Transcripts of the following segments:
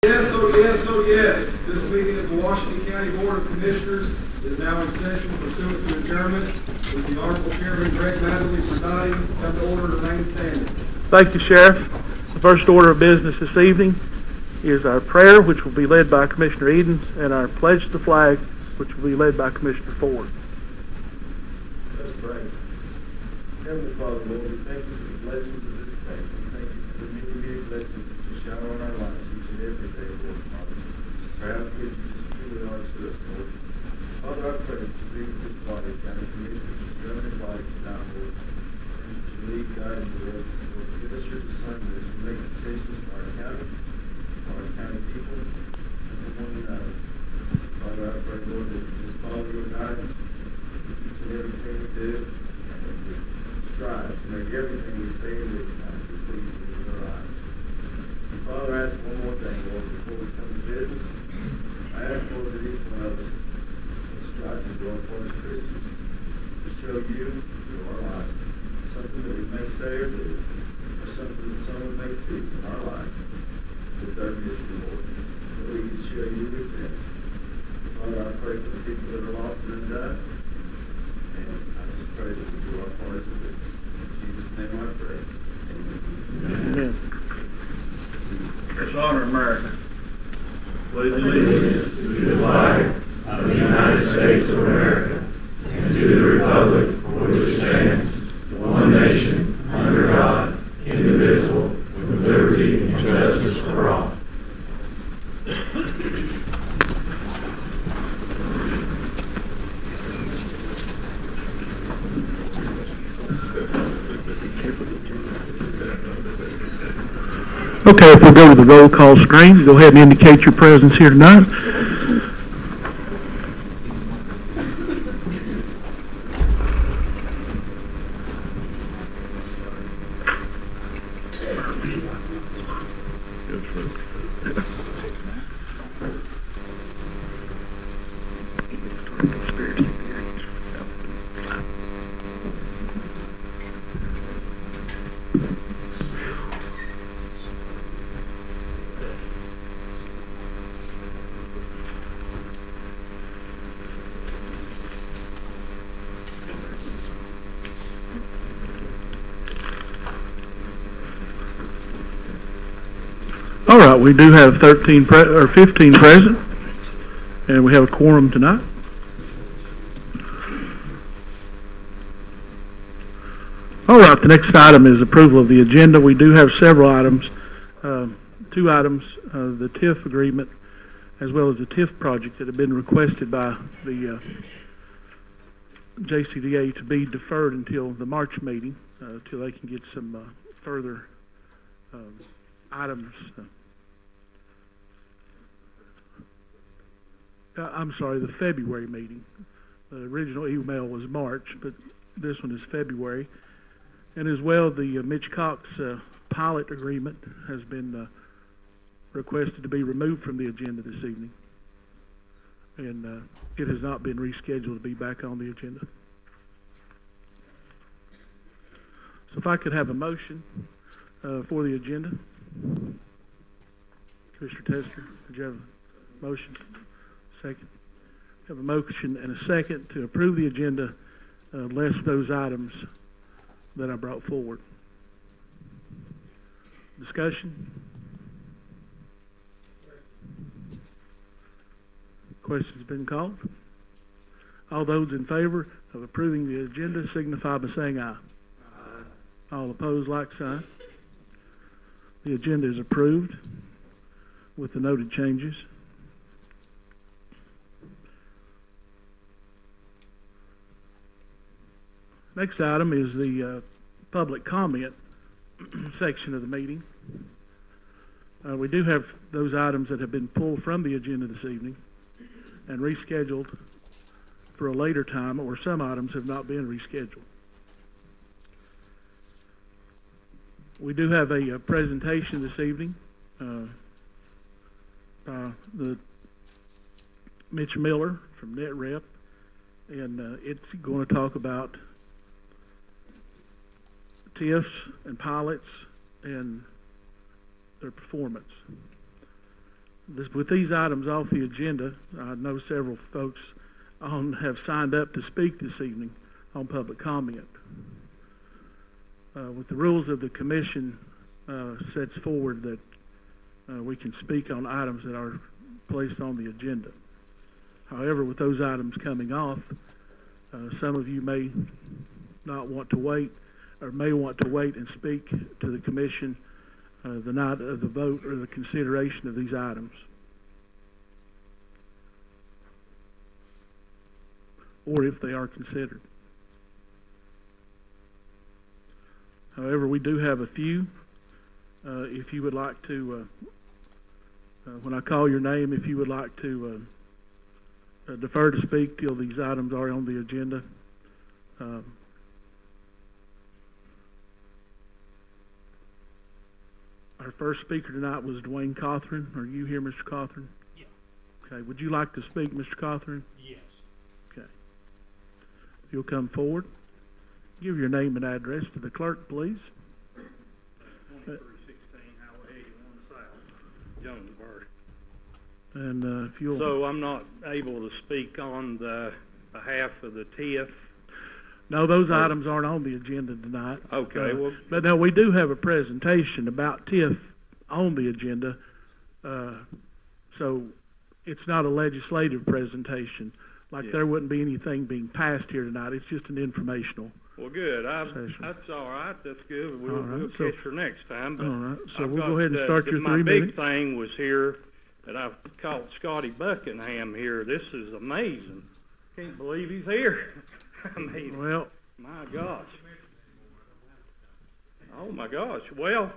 Yes, oh yes, oh yes. This meeting of the Washington County Board of Commissioners is now in session pursuant to adjournment with the Honorable Chairman Greg Matherly presiding. Come to order, remain standing. Thank you, Sheriff. The first order of business this evening is our prayer, which will be led by Commissioner Edens, and our pledge to the flag, which will be led by Commissioner Ford. Let's pray. Heavenly Father, Lord, we thank you for the blessings of this day. We thank you for the many, many blessings that you shower on our lives each and every day, Lord Father. Pray how good you just truly are to us, Lord. Father, I pray that you be with this body, kind of commission that you've done in body tonight, Lord. And that you lead, guide, and direct us, Lord. Give us your discernment as we make decisions for our county, for our county people, and for one another. Father, I pray, Lord, that you just follow your guidance each and everything we do, and that we strive to make everything we say and do tonight be pleasing in your eyes. And Father, I ask one more thing, Lord, before we come to business. I ask, Lord, that each one of us strive to grow for us Christians, to show you through our lives something that we may say or do, or something that someone may see in our lives that they're missing, Lord, that we can show you with them. Father, I pray for the people that are lost and undone, and I just pray that we do our part as a witness. In Jesus' name I pray. Amen. Let's honor America. With allegiance to the flag of the United States of America and to the republic for which it stands, one nation, under God, indivisible, with liberty and justice for all. Okay, if we'll go to the roll call screen, go ahead and indicate your presence here tonight. All right, we do have 15 present, and we have a quorum tonight. All right, the next item is approval of the agenda. We do have several items, two items, the TIF agreement, as well as the TIF project that have been requested by the JCDA to be deferred until the March meeting, till they can get some further items. I'm sorry, the February meeting. The original email was March, but this one is February. And as well, the Mitch Cox pilot agreement has been requested to be removed from the agenda this evening. And it has not been rescheduled to be back on the agenda. So if I could have a motion for the agenda. Commissioner Tester, did you have a motion? Second. We have a motion and a second to approve the agenda, less those items that I brought forward. Discussion? Questions been called? All those in favor of approving the agenda signify by saying aye. Aye. All opposed, like sign. The agenda is approved with the noted changes. Next item is the public comment section of the meeting. We do have those items that have been pulled from the agenda this evening and rescheduled for a later time, or some items have not been rescheduled. We do have a presentation this evening by the Mitch Miller from NetRep, and it's going to talk about TIFs and pilots and their performance. With these items off the agenda, I know several folks have signed up to speak this evening on public comment. With the rules of the commission sets forward that we can speak on items that are placed on the agenda. However, with those items coming off, some of you may not want to wait, or may want to wait and speak to the commission the night of the vote or the consideration of these items. Or if they are considered. However, we do have a few. If you would like to, when I call your name, if you would like to defer to speak till these items are on the agenda. Our first speaker tonight was Dwayne Cothran. Are you here, Mr. Cothran? Yeah. Okay. Would you like to speak, Mr. Cothran? Yes. Okay. If you'll come forward, give your name and address to the clerk, please. 2316 Highway 81 South, Jonesboro. And if you'll... So I'm not able to speak on the behalf of the TIF. No, those items aren't on the agenda tonight. Okay, well... But no, we do have a presentation about TIF on the agenda. So it's not a legislative presentation. Like there wouldn't be anything being passed here tonight. It's just an informational. Well, good. Session. That's all right. That's good. We'll, right. we'll catch her next time. But All right. So I've we'll got go ahead and start your 3 minutes. My big thing was here that I've caught Scotty Buckingham here. This is amazing. Can't believe he's here. I mean, Well, my gosh. Oh, my gosh. Well,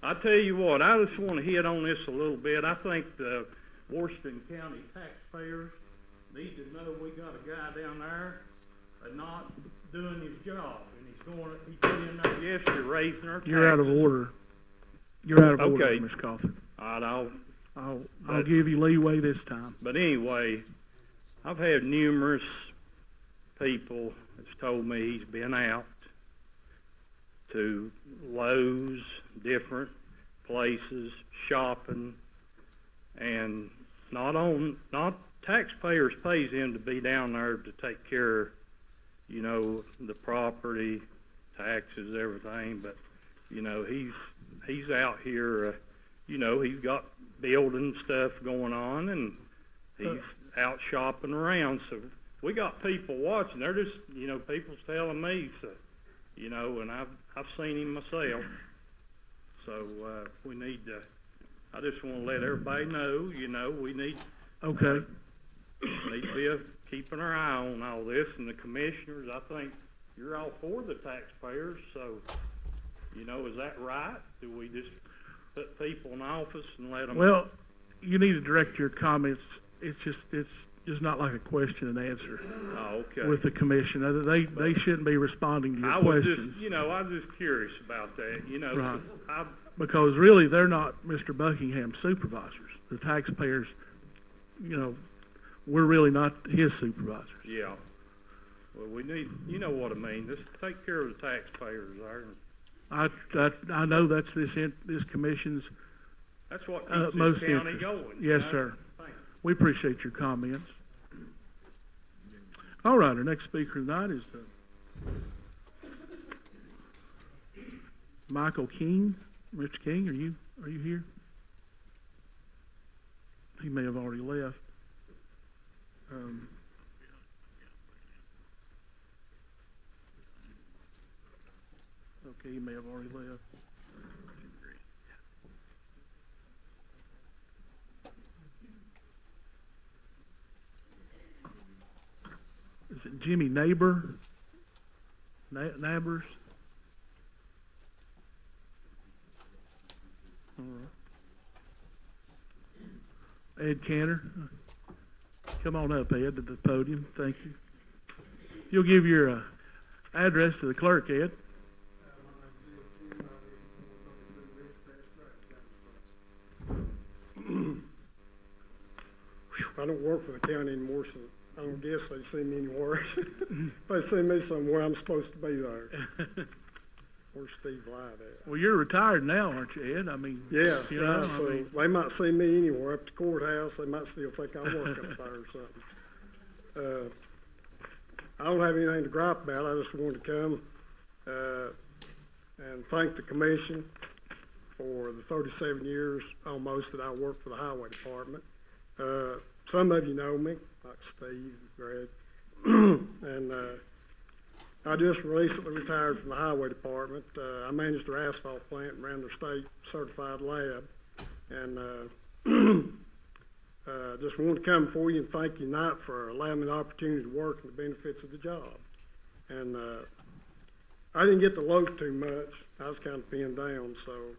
I tell you what, I just want to hit on this a little bit. I think the Washington County taxpayers need to know we got a guy down there not doing his job. And he put in there yesterday raising our taxes. you're out of order. You're out of order, Okay. Ms. Coffin. All right, I'll give you leeway this time. But anyway, I've had numerous people that's told me he's been out to Lowe's, different places, shopping, and not taxpayers pays him to be down there to take care of, you know, the property, taxes, everything, but, you know, he's out here, you know, he's got building stuff going on, and he's out shopping around, so we got people watching. They're just, you know, people's telling me, so, you know, and I've seen him myself. So we need to, I just want to let everybody know, you know, we need Okay. need to be keeping our eye on all this, and the commissioners, I think you're all for the taxpayers, so, you know, is that right? Do we just put people in office and let them? Well, you need to direct your comments. It's just not like a question and answer Oh, okay. with the commission. They shouldn't be responding to your I was questions. just, you know, I was just curious about that, you know. Right. Because really, they're not Mr. Buckingham's supervisors. The taxpayers, you know, we're really not his supervisors. Yeah. Well, we need, you know what I mean, just take care of the taxpayers there. I know that's this commission's That's what keeps most this county interest. going. Yes, you know? sir. Thanks. We appreciate your comments. All right, our next speaker tonight is Michael King. Mr. King, are you here? He may have already left. Okay, he may have already left. Is it Jimmy Nabers? All right. Ed Cantor. Come on up, Ed, to the podium. Thank you. You'll give your address to the clerk, Ed. I don't work for the county anymore, so I don't guess they see me anywhere. If they see me somewhere, I'm supposed to be there. Where's Steve Light at? Well, you're retired now, aren't you, Ed? I mean, Yeah, you know, right, I so mean, they might see me anywhere up the courthouse, they might still think I work up there or something. I don't have anything to gripe about, I just wanted to come, and thank the commission for the 37 years almost that I worked for the highway department. Some of you know me, like Steve, Greg, and, I just recently retired from the highway department. I managed their asphalt plant and ran their state certified lab. And just wanted to come before you and thank you tonight for allowing me the opportunity to work and the benefits of the job. And I didn't get to load too much. I was kind of pinned down. So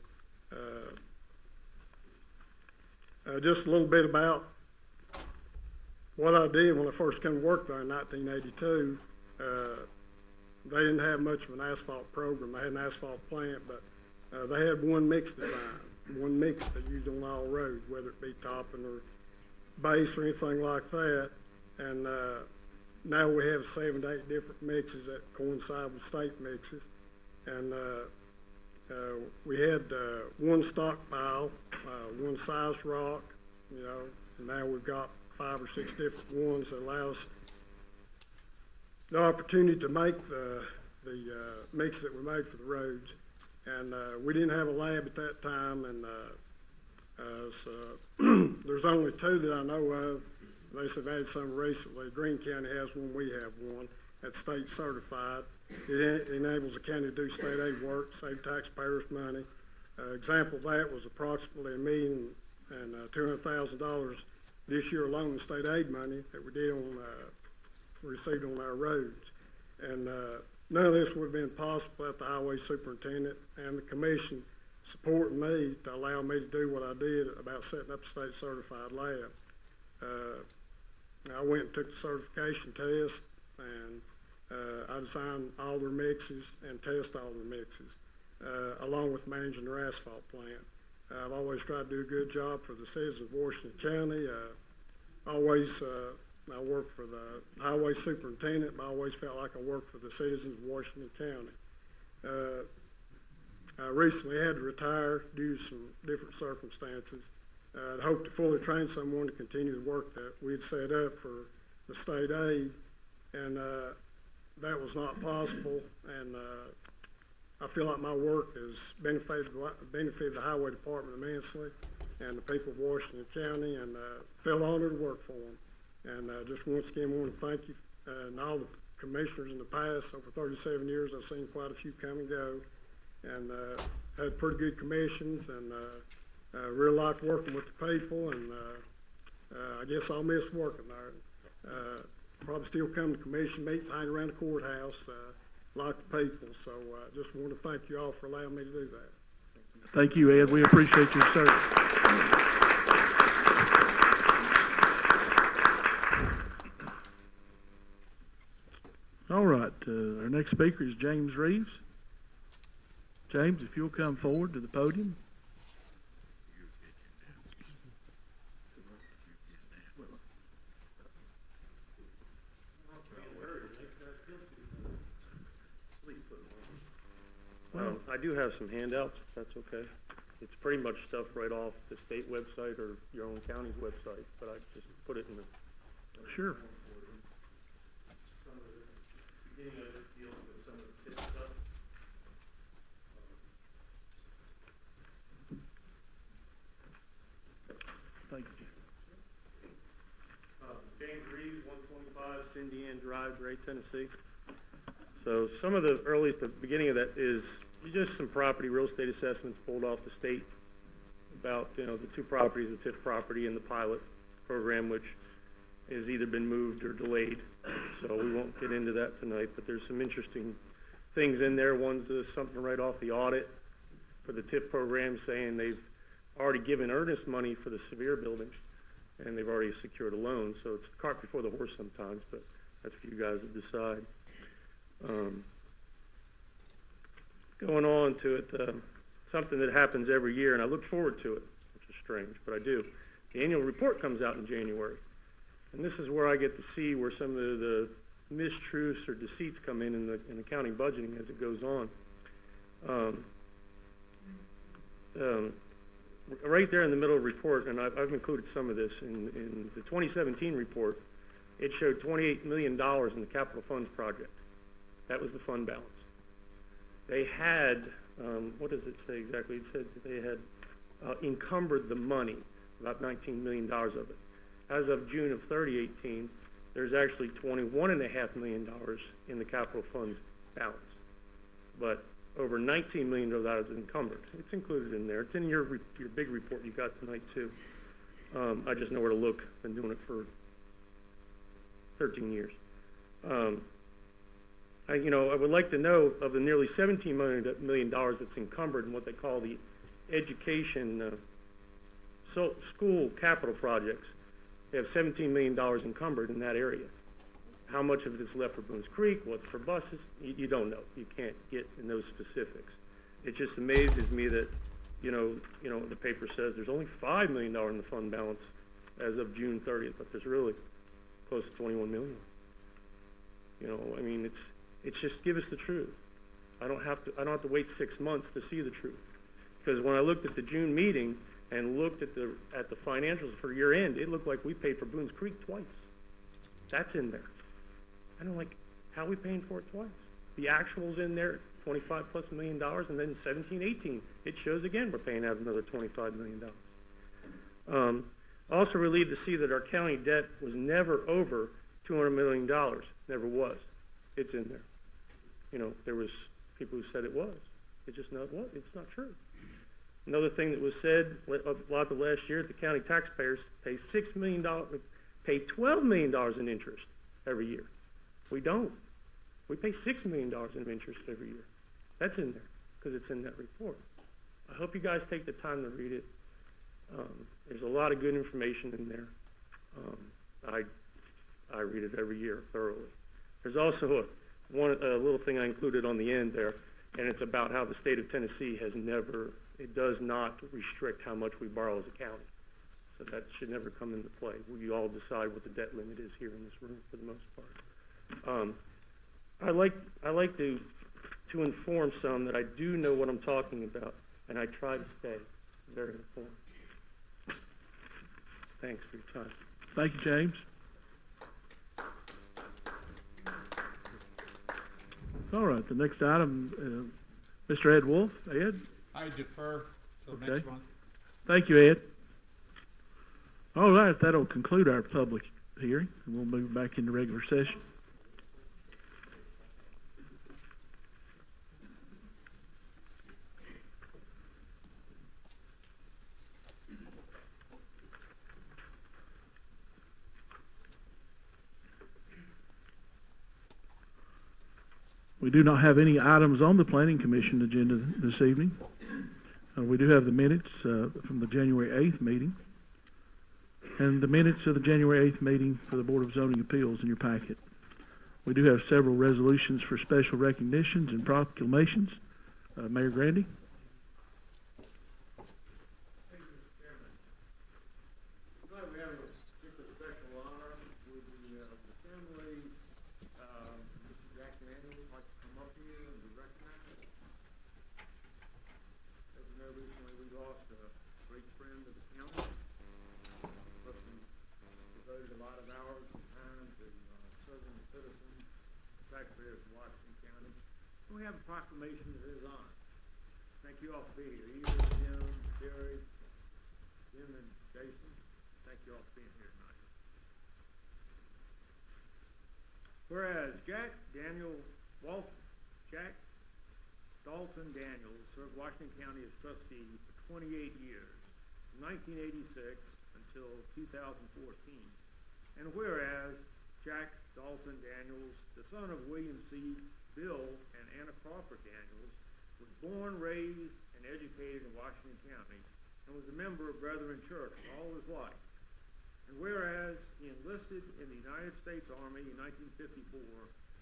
just a little bit about what I did when I first came to work there in 1982. They didn't have much of an asphalt program. They had an asphalt plant, but they had one mix design, one mix they used on all roads, whether it be topping or base or anything like that. And now we have 7 to 8 different mixes that coincide with state mixes. And we had one stockpile, one size rock, you know, and now we've got 5 or 6 different ones that allow us the opportunity to make the mix that we made for the roads. And we didn't have a lab at that time, and so there's only 2 that I know of. They have added some recently. Greene County has one, we have one that's state certified. It enables the county to do state aid work, save taxpayers money. Example of that was approximately $1,200,000 this year alone in state aid money that we did on received on our roads. And none of this would have been possible without the highway superintendent and the commission supporting me to allow me to do what I did about setting up a state certified lab. I went and took the certification test, and I designed all their mixes and test all their mixes, along with managing their asphalt plant. I've always tried to do a good job for the citizens of Washington County. I worked for the highway superintendent, but I always felt like I worked for the citizens of Washington County. I recently had to retire due to some different circumstances. I'd hoped to fully train someone to continue the work that we had set up for the state aid, and that was not possible. And I feel like my work has benefited the highway department immensely and the people of Washington County, and feel honored to work for them. And just once again, I want to thank you and all the commissioners in the past. Over 37 years, I've seen quite a few come and go, and had pretty good commissions, and really liked working with the people. And I guess I'll miss working there. Probably still come to commission meetings, hang around the courthouse, like the people. So just want to thank you all for allowing me to do that. Thank you, Ed. We appreciate your service. All right, our next speaker is James Reeves. James, if you'll come forward to the podium. I do have some handouts, if that's okay. It's pretty much stuff right off the state website or your own county's website, but I just put it in the... Sure. Beginning of it deals with some of the tip stuff. Thank you. James Reeves, 125 Cindy Ann Drive, Gray, Tennessee. So some of the earliest, the beginning of that is just some property real estate assessments pulled off the state about, you know, the 2 properties, the TIF property and the pilot program, which has either been moved or delayed. So we won't get into that tonight, but there's some interesting things in there. One's something right off the audit for the TIF program saying they've already given earnest money for the severe buildings, and they've already secured a loan. So it's the cart before the horse sometimes, but that's for you guys to decide. Going on to it, something that happens every year, and I look forward to it, which is strange, but I do. The annual report comes out in January, and this is where I get to see where some of the mistruths or deceits come in the accounting budgeting as it goes on. Right there in the middle of the report, and I've included some of this in the 2017 report, it showed $28 million in the capital funds project. That was the fund balance. They had, what does it say exactly? It said that they had encumbered the money, about $19 million of it. As of June of 2018, there's actually $21.5 million in the capital funds balance. But over $19 million of that is encumbered. It's included in there. It's in your big report you got tonight too. I just know where to look. Been doing it for 13 years. I would like to know of the nearly $17 million that's encumbered in what they call the education school capital projects. They have $17 million encumbered in that area. How much of it is left for Boones Creek? What's for buses? You don't know. You can't get in those specifics. It just amazes me that, the paper says there's only $5 million in the fund balance as of June 30th, but there's really close to 21 million. It's just give us the truth. I don't have to wait 6 months to see the truth. Because when I looked at the June meeting and looked at the financials for year end, it looked like we paid for Boones Creek twice. That's in there. I don't like how are we paying for it twice. The actuals in there, $25+ million, and then 17, 18, it shows again we're paying out another $25 million. Also relieved to see that our county debt was never over $200 million. Never was. It's in there. There was people who said it was. It's just not what. It's not true. Another thing that was said a lot of last year, the county taxpayers pay $6 million, pay $12 million in interest every year. We don't. We pay $6 million in interest every year. That's in there because it's in that report. I hope you guys take the time to read it. There's a lot of good information in there. I read it every year thoroughly. There's also a little thing I included on the end there, and it's about how the state of Tennessee it does not restrict how much we borrow as a county. So that should never come into play. We all decide what the debt limit is here in this room for the most part. I like to inform some that I do know what I'm talking about, and I try to stay very informed. Thanks for your time. Thank you, James. All right, the next item, Mr. Ed Wolf. Ed? I defer till Okay. next month. Thank you, Ed. All right, that'll conclude our public hearing, and we'll move back into regular session. We do not have any items on the Planning Commission agenda this evening. We do have the minutes from the January 8th meeting and the minutes of the January 8th meeting for the Board of Zoning Appeals in your packet. We do have several resolutions for special recognitions and proclamations. Mayor Grandy? Thank you, Mr. Chairman. Tonight we have a particular special honor with the assembly. Mr. Jack Daniels would like to come up here and be recognized. As you know, recently we lost a great friend of the county. A person devoted a lot of hours and time to serving the citizens, taxpayers of Washington County. And we have a proclamation of his honor. Thank you all for being here. Eva, Jim, Jerry, Jim, and Jason. Thank you all for being here tonight. Whereas Jack Dalton Daniels served Washington County as trustee for 28 years, from 1986 until 2014. And whereas Jack Dalton Daniels, the son of William C. Bill and Anna Crawford Daniels, was born, raised, and educated in Washington County and was a member of Brethren Church all his life. And whereas he enlisted in the United States Army in 1954,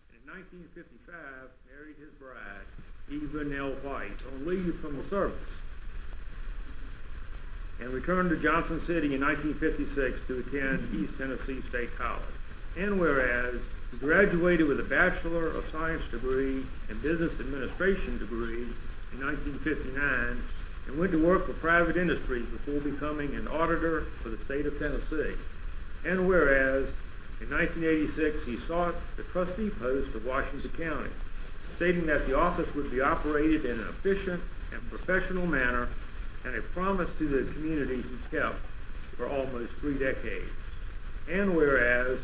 and in 1955 married his bride, Eva Nell White, on leave from the service, and returned to Johnson City in 1956 to attend East Tennessee State College. And whereas he graduated with a Bachelor of Science degree and Business Administration degree in 1959 and went to work for private industry before becoming an auditor for the state of Tennessee. And whereas in 1986 he sought the trustee post of Washington County, stating that the office would be operated in an efficient and professional manner, and a promise to the community he kept for almost 3 decades. And whereas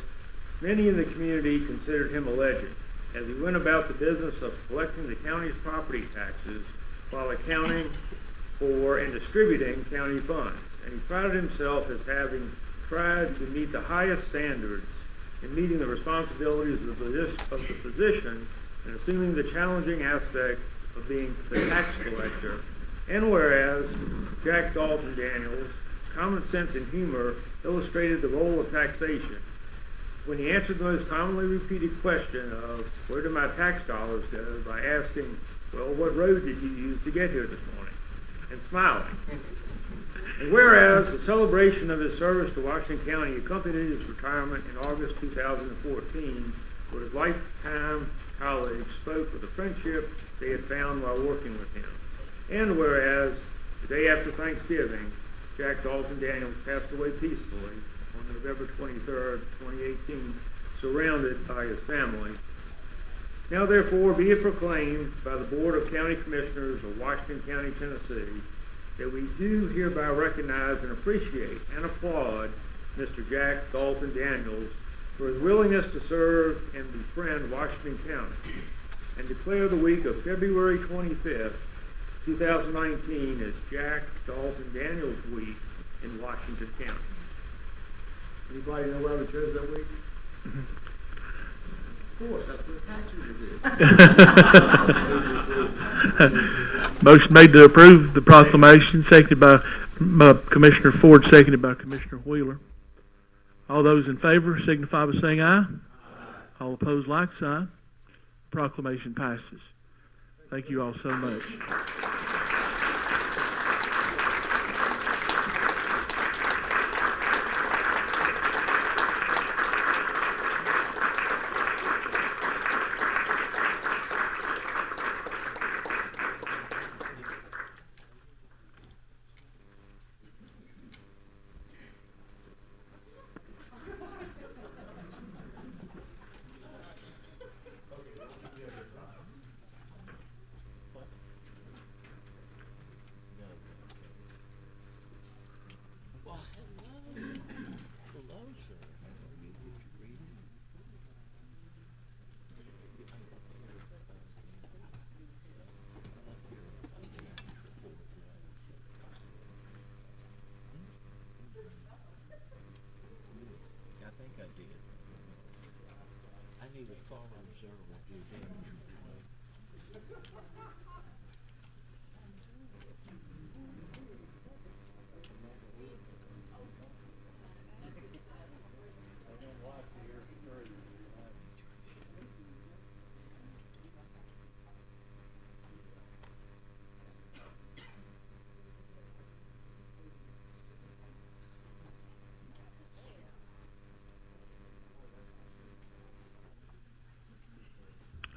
many in the community considered him a legend, as he went about the business of collecting the county's property taxes while accounting for and distributing county funds. And he prided himself as having tried to meet the highest standards in meeting the responsibilities of the position and assuming the challenging aspect of being the tax collector. And whereas Jack Dalton Daniels' common sense and humor illustrated the role of taxation when he answered the most commonly repeated question of, where do my tax dollars go, by asking, well, what road did you use to get here this morning? And smiling. And whereas the celebration of his service to Washington County accompanied his retirement in August 2014, where his lifetime colleagues spoke of the friendship they had found while working with him. And whereas the day after Thanksgiving, Jack Dalton Daniels passed away peacefully on November 23rd, 2018, surrounded by his family. Now therefore be it proclaimed by the Board of County Commissioners of Washington County, Tennessee, that we do hereby recognize and appreciate and applaud Mr. Jack Dalton Daniels for his willingness to serve and befriend Washington County, and declare the week of February 25th, 2019 as Jack Dalton Daniels Week in Washington County. Anybody know why we chose that week? Of course, that's what taxes are. Motion made to approve the proclamation, seconded by Commissioner Ford, seconded by Commissioner Wheeler. All those in favor signify by saying aye. All opposed, like sign. Proclamation passes. Thank you all so much.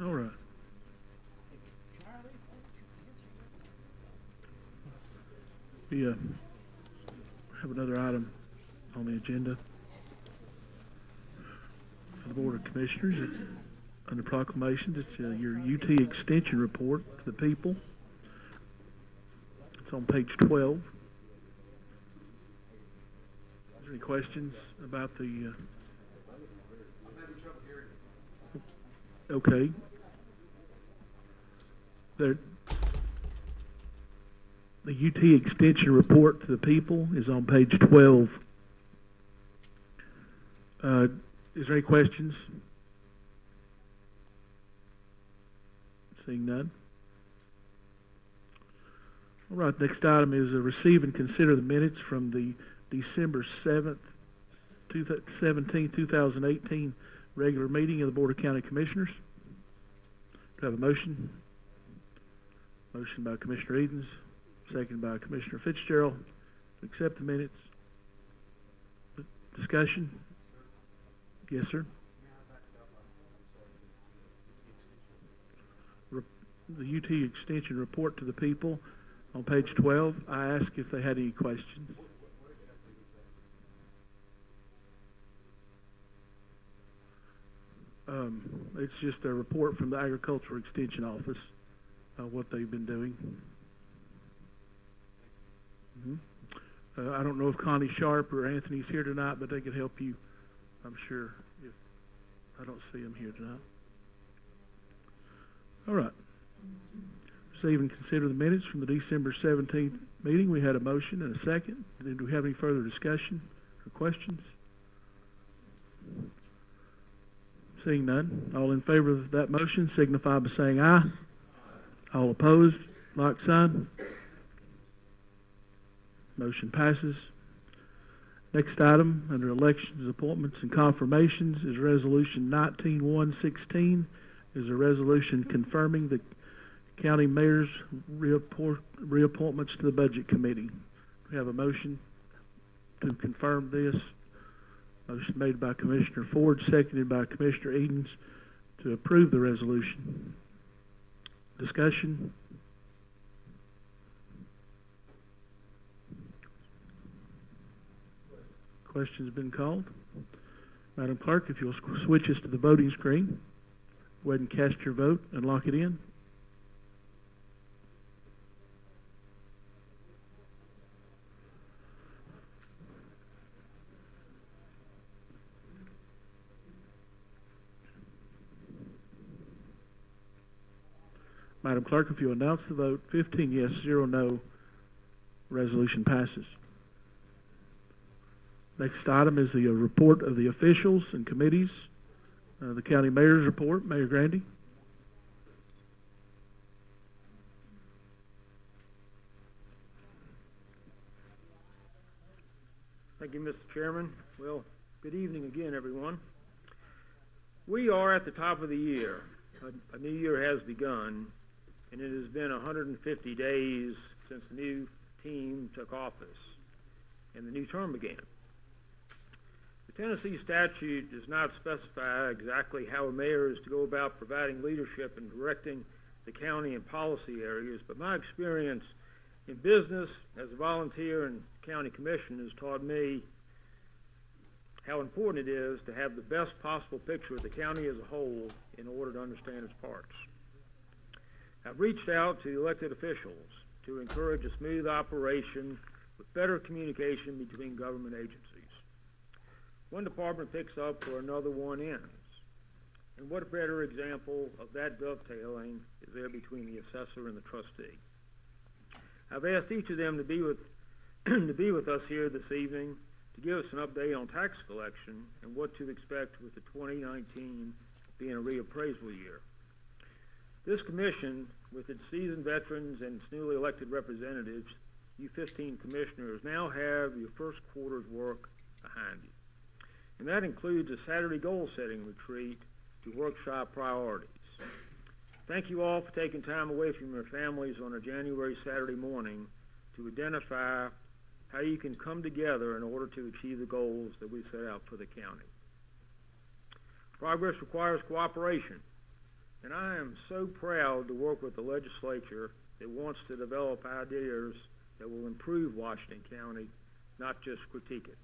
All right. We have another item on the agenda for the Board of Commissioners. It's under proclamations. It's your UT Extension Report to the people. It's on page 12. Is there any questions about the... Okay. The UT Extension Report to the people is on page 12. Is there any questions? Seeing none. All right, next item is receive and consider the minutes from the December 7th, 2018 regular meeting of the Board of County Commissioners. Do I have a motion? Motion by Commissioner Edens, second by Commissioner Fitzgerald to accept the minutes. Discussion? Yes, sir. the UT Extension report to the people on page 12. I asked if they had any questions. It's just a report from the Agricultural Extension Office, what they've been doing. I don't know if Connie Sharp or Anthony's here tonight, but they could help you, I'm sure, if I don't see them here tonight. All right. Receive and consider the minutes from the December 17th meeting. We had a motion and a second. Do we have any further discussion or questions? Seeing none, all in favor of that motion signify by saying aye. All opposed, like sign. Motion passes. Next item under elections, appointments, and confirmations is Resolution 19-116, is a resolution confirming the county mayor's reappointments to the Budget Committee. We have a motion to confirm this. Motion made by Commissioner Ford, seconded by Commissioner Edens to approve the resolution. Discussion? Questions been called? Madam Clerk, if you'll switch us to the voting screen, go ahead and cast your vote and lock it in. Madam Clerk, if you announce the vote, 15 yes, 0 no, resolution passes. Next item is the report of the officials and committees. The county mayor's report. Mayor Grandy. Thank you, Mr. Chairman. Well, good evening again, everyone. We are at the top of the year. A new year has begun, and it has been 150 days since the new team took office and the new term began. The Tennessee statute does not specify exactly how a mayor is to go about providing leadership and directing the county in policy areas, but my experience in business as a volunteer and county commission has taught me how important it is to have the best possible picture of the county as a whole in order to understand its parts. I've reached out to elected officials to encourage a smooth operation with better communication between government agencies. One department picks up where another one ends. And what a better example of that dovetailing is there between the assessor and the trustee. I've asked each of them to be with us here this evening to give us an update on tax collection and what to expect with the 2019 being a reappraisal year. This commission, with its seasoned veterans and its newly elected representatives, you 15 commissioners, now have your first quarter's work behind you. And that includes a Saturday goal-setting retreat to workshop priorities. Thank you all for taking time away from your families on a January Saturday morning to identify how you can come together in order to achieve the goals that we set out for the county. Progress requires cooperation, and I am so proud to work with the legislature that wants to develop ideas that will improve Washington County, not just critique it.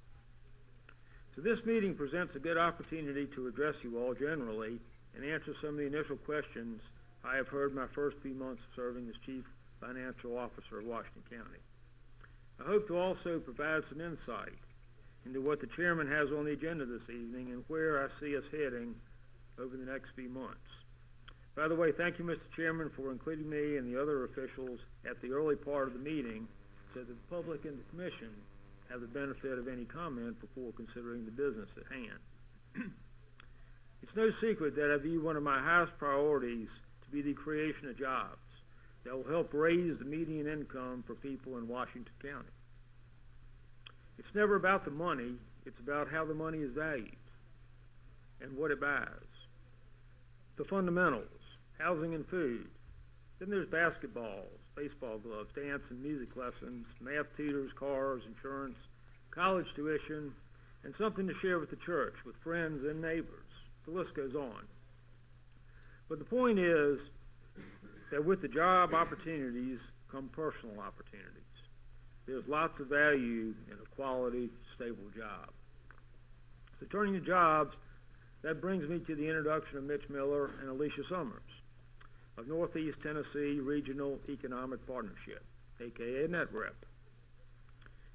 So this meeting presents a good opportunity to address you all generally and answer some of the initial questions I have heard my first few months serving as Chief Financial Officer of Washington County. I hope to also provide some insight into what the Chairman has on the agenda this evening and where I see us heading over the next few months. By the way, thank you, Mr. Chairman, for including me and the other officials at the early part of the meeting so that the public and the Commission have the benefit of any comment before considering the business at hand. It's no secret that I view one of my highest priorities to be the creation of jobs that will help raise the median income for people in Washington County. It's never about the money, it's about how the money is valued and what it buys. The fundamentals, housing and food. Then there's basketballs, baseball gloves, dance and music lessons, math tutors, cars, insurance, college tuition, and something to share with the church, with friends and neighbors. The list goes on. But the point is, that with the job opportunities come personal opportunities. There's lots of value in a quality, stable job. So turning to jobs, that brings me to the introduction of Mitch Miller and Alicia Summers of Northeast Tennessee Regional Economic Partnership, aka NetRep.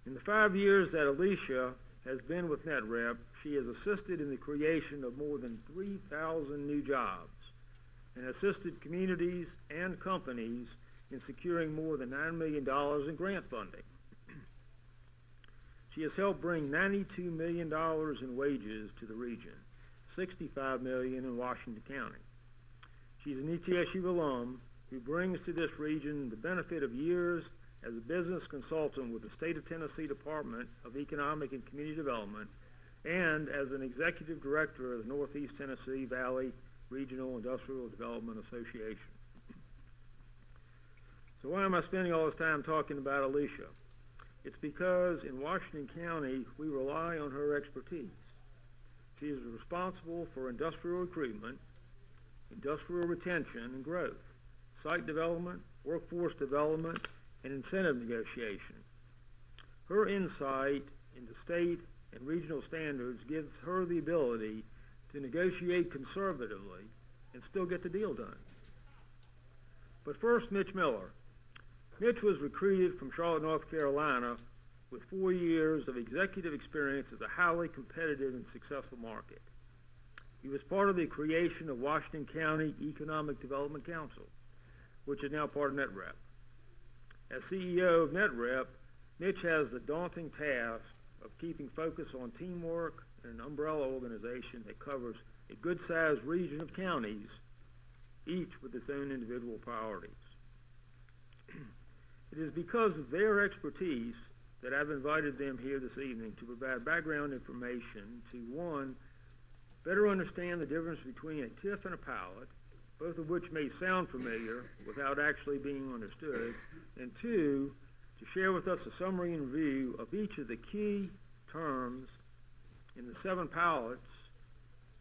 In the 5 years that Alicia has been with NetRep, she has assisted in the creation of more than 3,000 new jobs and assisted communities and companies in securing more than $9 million in grant funding. She has helped bring $92 million in wages to the region, $65 million in Washington County. She's an ETSU alum who brings to this region the benefit of years as a business consultant with the State of Tennessee Department of Economic and Community Development and as an executive director of the Northeast Tennessee Valley Regional Industrial Development Association. So why am I spending all this time talking about Alicia? It's because in Washington County, we rely on her expertise. She is responsible for industrial recruitment, industrial retention and growth, site development, workforce development, and incentive negotiation. Her insight into state and regional standards gives her the ability to negotiate conservatively and still get the deal done. But first, Mitch Miller. Mitch was recruited from Charlotte, North Carolina with 4 years of executive experience as a highly competitive and successful market. He was part of the creation of Washington County Economic Development Council, which is now part of NetRep. As CEO of NetRep, Mitch has the daunting task of keeping focus on teamwork and an umbrella organization that covers a good-sized region of counties, each with its own individual priorities. It is because of their expertise that I've invited them here this evening to provide background information to, one, better understand the difference between a TIF and a pilot, both of which may sound familiar without actually being understood, and two, to share with us a summary and review of each of the key terms in the 7 pilots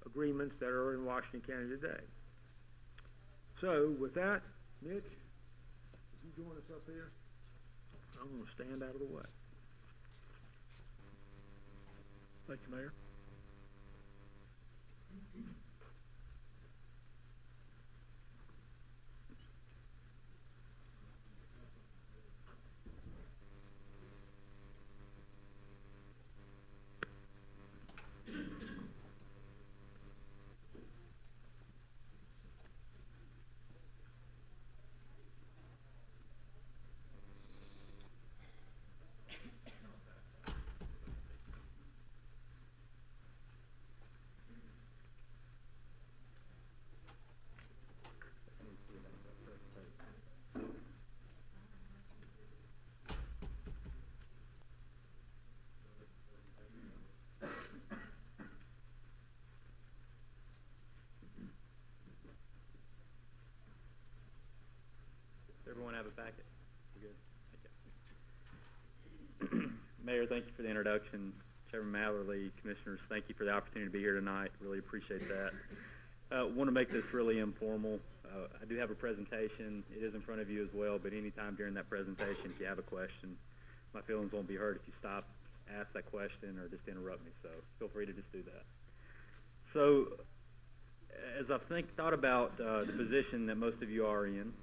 agreements that are in Washington County today. So, with that, Mitch, if you join us up here, I'm going to stand out of the way. Thank you, Mayor. Everyone have a packet? We're good? Okay. Mayor, thank you for the introduction. Chairman Matherly, Commissioners, thank you for the opportunity to be here tonight. Really appreciate that. Want to make this really informal. I do have a presentation. It is in front of you as well, but anytime during that presentation, if you have a question, my feelings won't be hurt if you stop, ask that question, or just interrupt me. So feel free to just do that. So as I've thought about the position that most of you are in,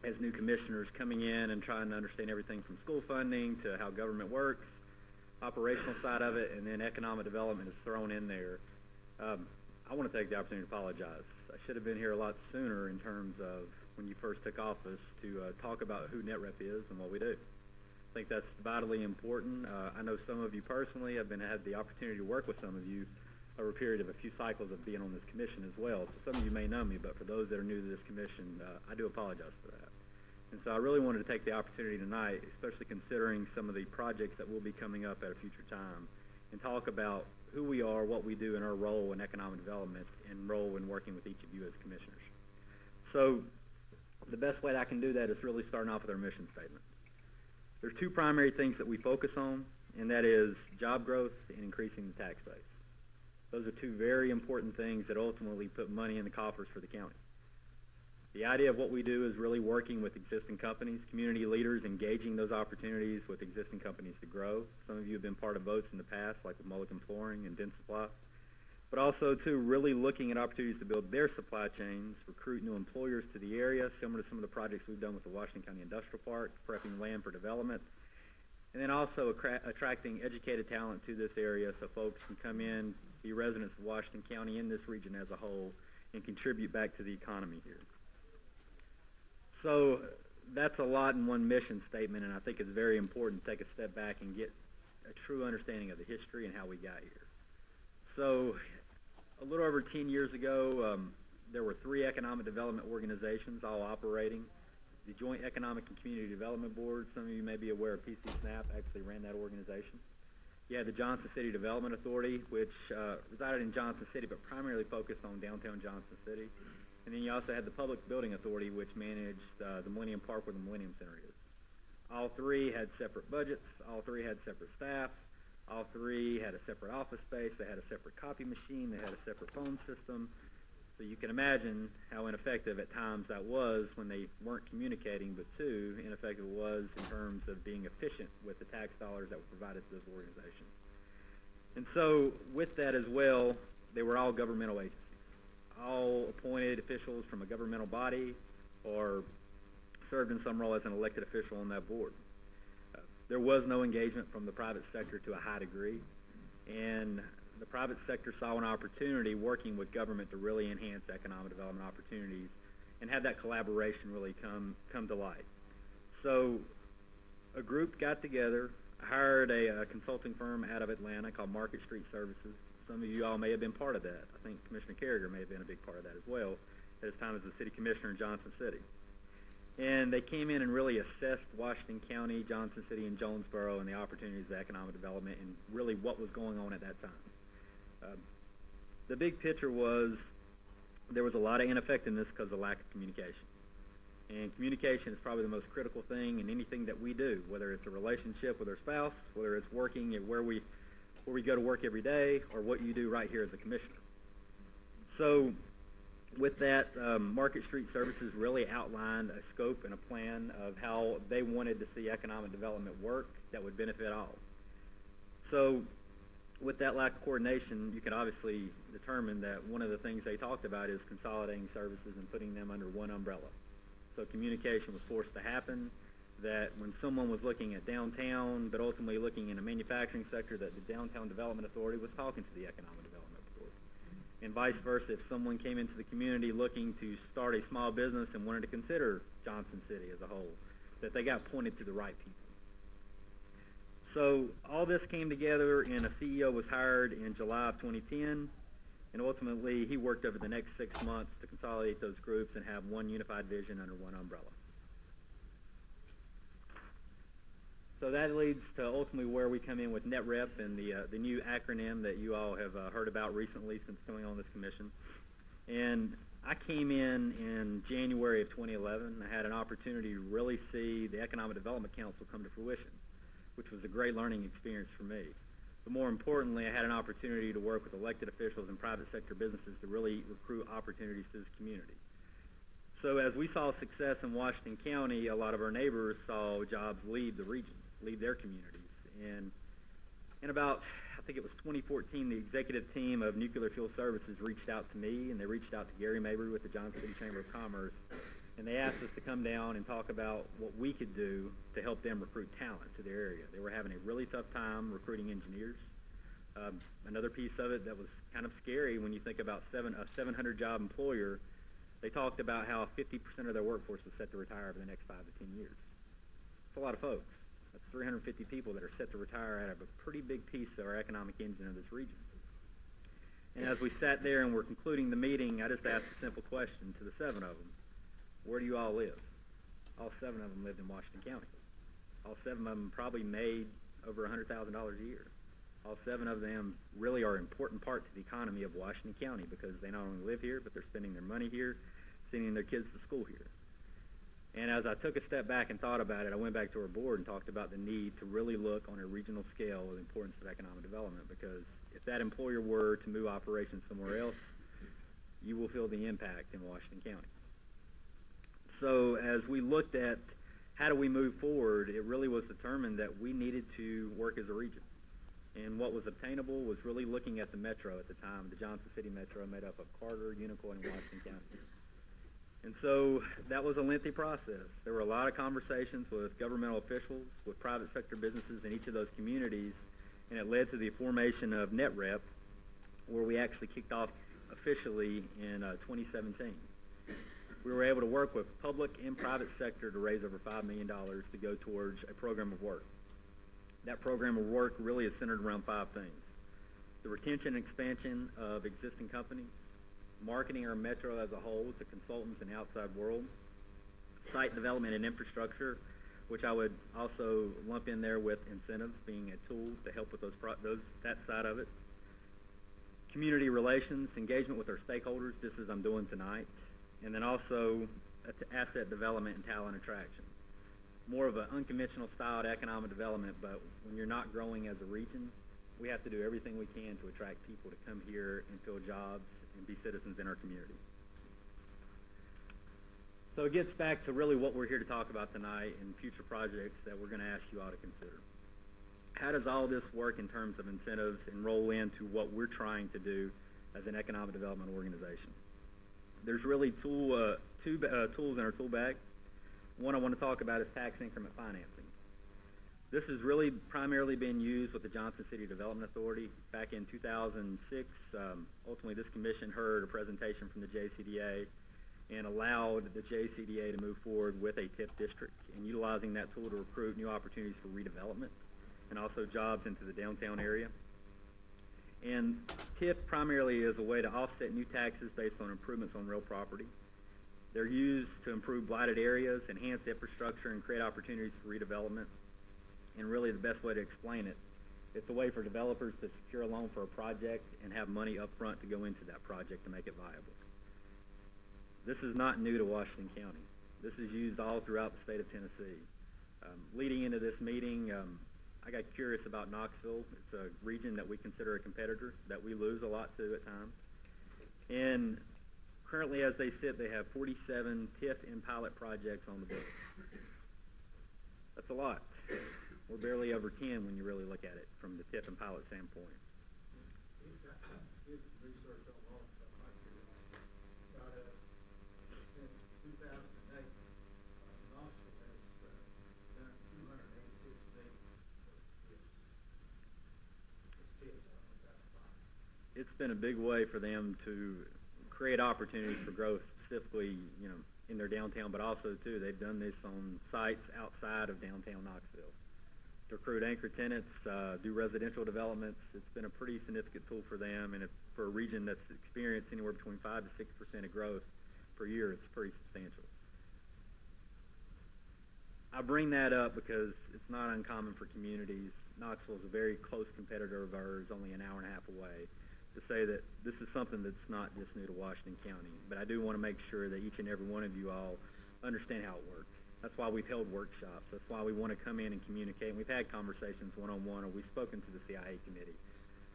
as new commissioners coming in and trying to understand everything from school funding to how government works, operational side of it, and then economic development is thrown in there. I want to take the opportunity to apologize. I should have been here a lot sooner in terms of when you first took office to talk about who NetRep is and what we do. I think that's vitally important. I know some of you personally. I've had the opportunity to work with some of you over a period of a few cycles of being on this commission as well. So some of you may know me, but for those that are new to this commission, I do apologize for that. And so I really wanted to take the opportunity tonight, especially considering some of the projects that will be coming up at a future time, and talk about who we are, what we do, and our role in economic development and role in working with each of you as commissioners. So the best way that I can do that is really starting off with our mission statement. There's 2 primary things that we focus on, and that is job growth and increasing the tax base. Those are 2 very important things that ultimately put money in the coffers for the county. The idea of what we do is really working with existing companies, community leaders, engaging those opportunities with existing companies to grow. Some of you have been part of votes in the past, like with Mulligan Flooring and Den Supply. But also, too, really looking at opportunities to build their supply chains, recruit new employers to the area, similar to some of the projects we've done with the Washington County Industrial Park, prepping land for development, and then also attracting educated talent to this area so folks can come in, be residents of Washington County and this region as a whole, and contribute back to the economy here. So that's a lot in one mission statement, and I think it's very important to take a step back and get a true understanding of the history and how we got here. So a little over 10 years ago, there were 3 economic development organizations all operating. The Joint Economic and Community Development Board, some of you may be aware of PC SNAP, actually ran that organization. You had the Johnson City Development Authority, which resided in Johnson City but primarily focused on downtown Johnson City. And then you also had the Public Building Authority, which managed the Millennium Park where the Millennium Center is. All 3 had separate budgets. All 3 had separate staff. All 3 had a separate office space. They had a separate copy machine. They had a separate phone system. So you can imagine how ineffective at times that was when they weren't communicating, but 2, ineffective it was in terms of being efficient with the tax dollars that were provided to those organizations. And so with that as well, they were all governmental agencies. All appointed officials from a governmental body or served in some role as an elected official on that board. There was no engagement from the private sector to a high degree, and the private sector saw an opportunity working with government to really enhance economic development opportunities and have that collaboration really come to light. So a group got together, hired a consulting firm out of Atlanta called Market Street Services. Some of you all may have been part of that. I think Commissioner Carragher may have been a big part of that as well at his time as the city commissioner in Johnson City. And they came in and really assessed Washington County, Johnson City, and Jonesboro and the opportunities of economic development and really what was going on at that time. The big picture was there was a lot of ineffectiveness because of lack of communication. And communication is probably the most critical thing in anything that we do, whether it's a relationship with our spouse, whether it's working at where we go to work every day, or what you do right here as a commissioner. So with that, Market Street Services really outlined a scope and a plan of how they wanted to see economic development work that would benefit all. So with that lack of coordination, you can obviously determine that one of the things they talked about is consolidating services and putting them under one umbrella. So communication was forced to happen, that when someone was looking at downtown, but ultimately looking in a manufacturing sector, that the Downtown Development Authority was talking to the Economic Development Board. And vice versa, if someone came into the community looking to start a small business and wanted to consider Johnson City as a whole, that they got pointed to the right people. So all this came together, and a CEO was hired in July of 2010, and ultimately he worked over the next 6 months to consolidate those groups and have one unified vision under one umbrella. So that leads to ultimately where we come in with NetRep and the new acronym that you all have heard about recently since coming on this commission. And I came in January of 2011. I had an opportunity to really see the Economic Development Council come to fruition, which was a great learning experience for me. But more importantly, I had an opportunity to work with elected officials and private sector businesses to really recruit opportunities to this community. So as we saw success in Washington County, a lot of our neighbors saw jobs leave the region, leave their communities. And in about, I think it was 2014, the executive team of Nuclear Fuel Services reached out to me, and they reached out to Gary Mabry with the Johnson City Chamber of Commerce, and they asked us to come down and talk about what we could do to help them recruit talent to their area. They were having a really tough time recruiting engineers. Another piece of it that was kind of scary when you think about a 700-job employer, they talked about how 50% of their workforce was set to retire over the next 5 to 10 years. It's a lot of folks. That's 350 people that are set to retire out of a pretty big piece of our economic engine of this region. And as we sat there and were concluding the meeting, I just asked a simple question to the 7 of them. Where do you all live? All 7 of them lived in Washington County. All 7 of them probably made over $100,000 a year. All 7 of them really are an important part to the economy of Washington County because they not only live here, but they're spending their money here, sending their kids to school here. And as I took a step back and thought about it, I went back to our board and talked about the need to really look on a regional scale of the importance of economic development, because if that employer were to move operations somewhere else, you will feel the impact in Washington County. so as we looked at how do we move forward, it really was determined that we needed to work as a region. And what was obtainable was really looking at the metro at the time, the Johnson City Metro, made up of Carter, Unicoi, and Washington County. And so that was a lengthy process. There were a lot of conversations with governmental officials, with private sector businesses in each of those communities, and it led to the formation of NetRep, where we actually kicked off officially in 2017. We were able to work with public and private sector to raise over $5 million to go towards a program of work. That program of work really is centered around 5 things: the retention and expansion of existing companies, marketing our metro as a whole to consultants and outside world, site development and infrastructure, which I would also lump in there with incentives being a tool to help with that side of it, community relations, engagement with our stakeholders, just as I'm doing tonight, and then also asset development and talent attraction. More of an unconventional style economic development, but when you're not growing as a region, we have to do everything we can to attract people to come here and fill jobs and be citizens in our community. So it gets back to really what we're here to talk about tonight and future projects that we're going to ask you all to consider. How does all this work in terms of incentives and roll into what we're trying to do as an economic development organization? There's really two tools in our tool bag. One I want to talk about is tax increment financing. This has really primarily been used with the Johnson City Development Authority. Back in 2006, ultimately this commission heard a presentation from the JCDA and allowed the JCDA to move forward with a TIF district and utilizing that tool to recruit new opportunities for redevelopment and also jobs into the downtown area. And TIF primarily is a way to offset new taxes based on improvements on real property. They're used to improve blighted areas, enhance infrastructure, and create opportunities for redevelopment. And really the best way to explain it, it's a way for developers to secure a loan for a project and have money up front to go into that project to make it viable. This is not new to Washington County. This is used all throughout the state of Tennessee. Leading into this meeting, I got curious about Knoxville. It's a region that we consider a competitor, that we lose a lot to at times. And currently, as they sit, they have 47 TIF and pilot projects on the books. That's a lot. We're barely over 10 when you really look at it from the TIF and pilot standpoint. Did some research on all the stuff like that. Since 2008, Knoxville has done 286 million TIFs. It's been a big way for them to create opportunities for growth, specifically, in their downtown, but also, too, they've done this on sites outside of downtown Knoxville. To recruit anchor tenants, do residential developments, it's been a pretty significant tool for them, and for a region that's experienced anywhere between 5 to 6% of growth per year, it's pretty substantial. I bring that up because it's not uncommon for communities. Knoxville is a very close competitor of ours, only an hour and a half away, to say that this is something that's not just new to Washington County. But I do want to make sure that each and every one of you all understand how it works. That's why we've held workshops. That's why we want to come in and communicate. And we've had conversations one-on-one, or we've spoken to the CIA committee.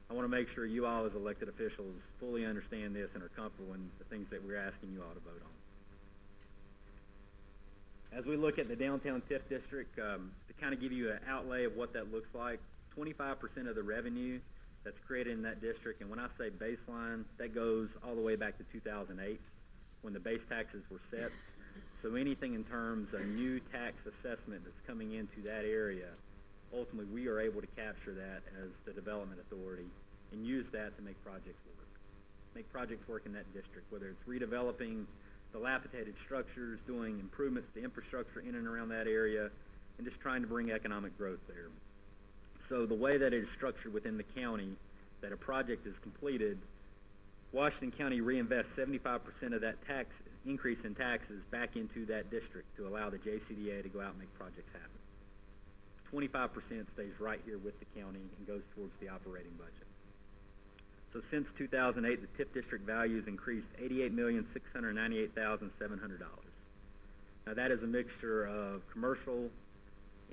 I want to make sure you all as elected officials fully understand this and are comfortable in the things that we're asking you all to vote on. As we look at the downtown TIF district, to kind of give you an outlay of what that looks like, 25% of the revenue that's created in that district, and when I say baseline, that goes all the way back to 2008 when the base taxes were set. So anything in terms of new tax assessment that's coming into that area, ultimately we are able to capture that as the development authority and use that to make projects work. Make projects work in that district, whether it's redeveloping dilapidated structures, doing improvements to infrastructure in and around that area, and just trying to bring economic growth there. So the way that it is structured within the county, that a project is completed, Washington County reinvests 75% of that tax increase in taxes back into that district to allow the JCDA to go out and make projects happen. 25% stays right here with the county and goes towards the operating budget. So since 2008, the TIF district values increased $88,698,700. Now that is a mixture of commercial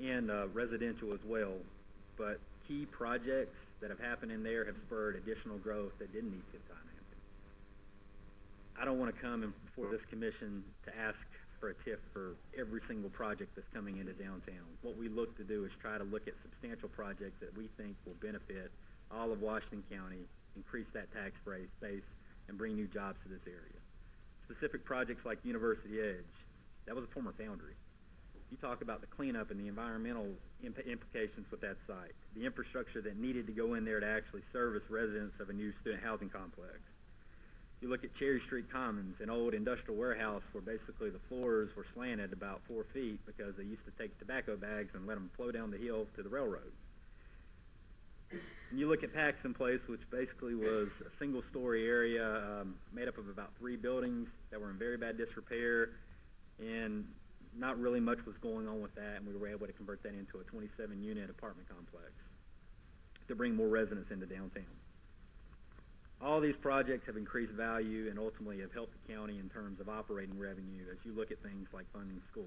and residential as well, but key projects that have happened in there have spurred additional growth that didn't need TIF financing. I don't want to come before this commission to ask for a TIF for every single project that's coming into downtown. What we look to do is try to look at substantial projects that we think will benefit all of Washington County, increase that tax base, and bring new jobs to this area. Specific projects like University Edge, that was a former foundry. You talk about the cleanup and the environmental implications with that site, the infrastructure that needed to go in there to actually service residents of a new student housing complex. You look at Cherry Street Commons, an old industrial warehouse where basically the floors were slanted about 4 feet because they used to take tobacco bags and let them flow down the hill to the railroad. And you look at Paxton Place, which basically was a single-story area made up of about 3 buildings that were in very bad disrepair, and not really much was going on with that, and we were able to convert that into a 27-unit apartment complex to bring more residents into downtown. All these projects have increased value and ultimately have helped the county in terms of operating revenue as you look at things like funding schools.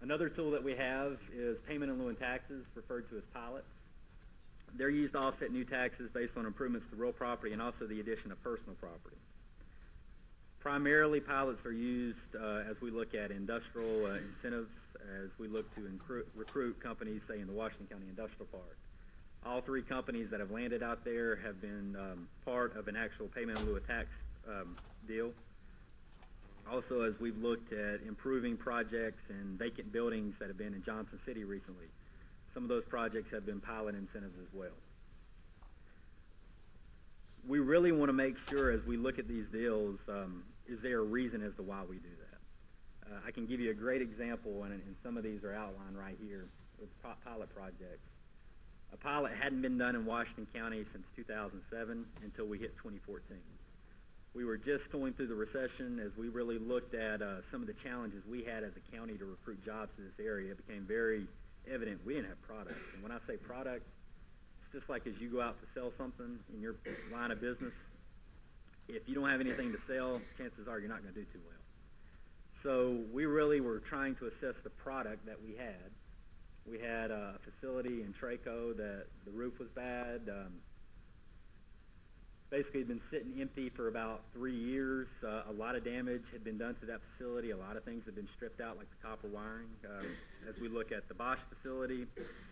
Another tool that we have is payment in lieu of taxes, referred to as pilots. They're used to offset new taxes based on improvements to real property and also the addition of personal property. Primarily, pilots are used as we look at industrial incentives, as we look to recruit companies, say, in the Washington County Industrial Park. All 3 companies that have landed out there have been part of an actual payment in lieu of tax deal. Also, as we've looked at improving projects and vacant buildings that have been in Johnson City recently, some of those projects have been pilot incentives as well. We really want to make sure as we look at these deals, is there a reason as to why we do that? I can give you a great example, and some of these are outlined right here with pilot projects. A pilot hadn't been done in Washington County since 2007 until we hit 2014. We were just going through the recession. As we really looked at some of the challenges we had as a county to recruit jobs to this area, it became very evident we didn't have product. And when I say product, it's just like as you go out to sell something in your line of business, if you don't have anything to sell, chances are you're not going to do too well. So we really were trying to assess the product that we had. We had a facility in Traco that the roof was bad. Basically, it had been sitting empty for about 3 years. A lot of damage had been done to that facility. A lot of things had been stripped out, like the copper wiring. As we look at the Bosch facility,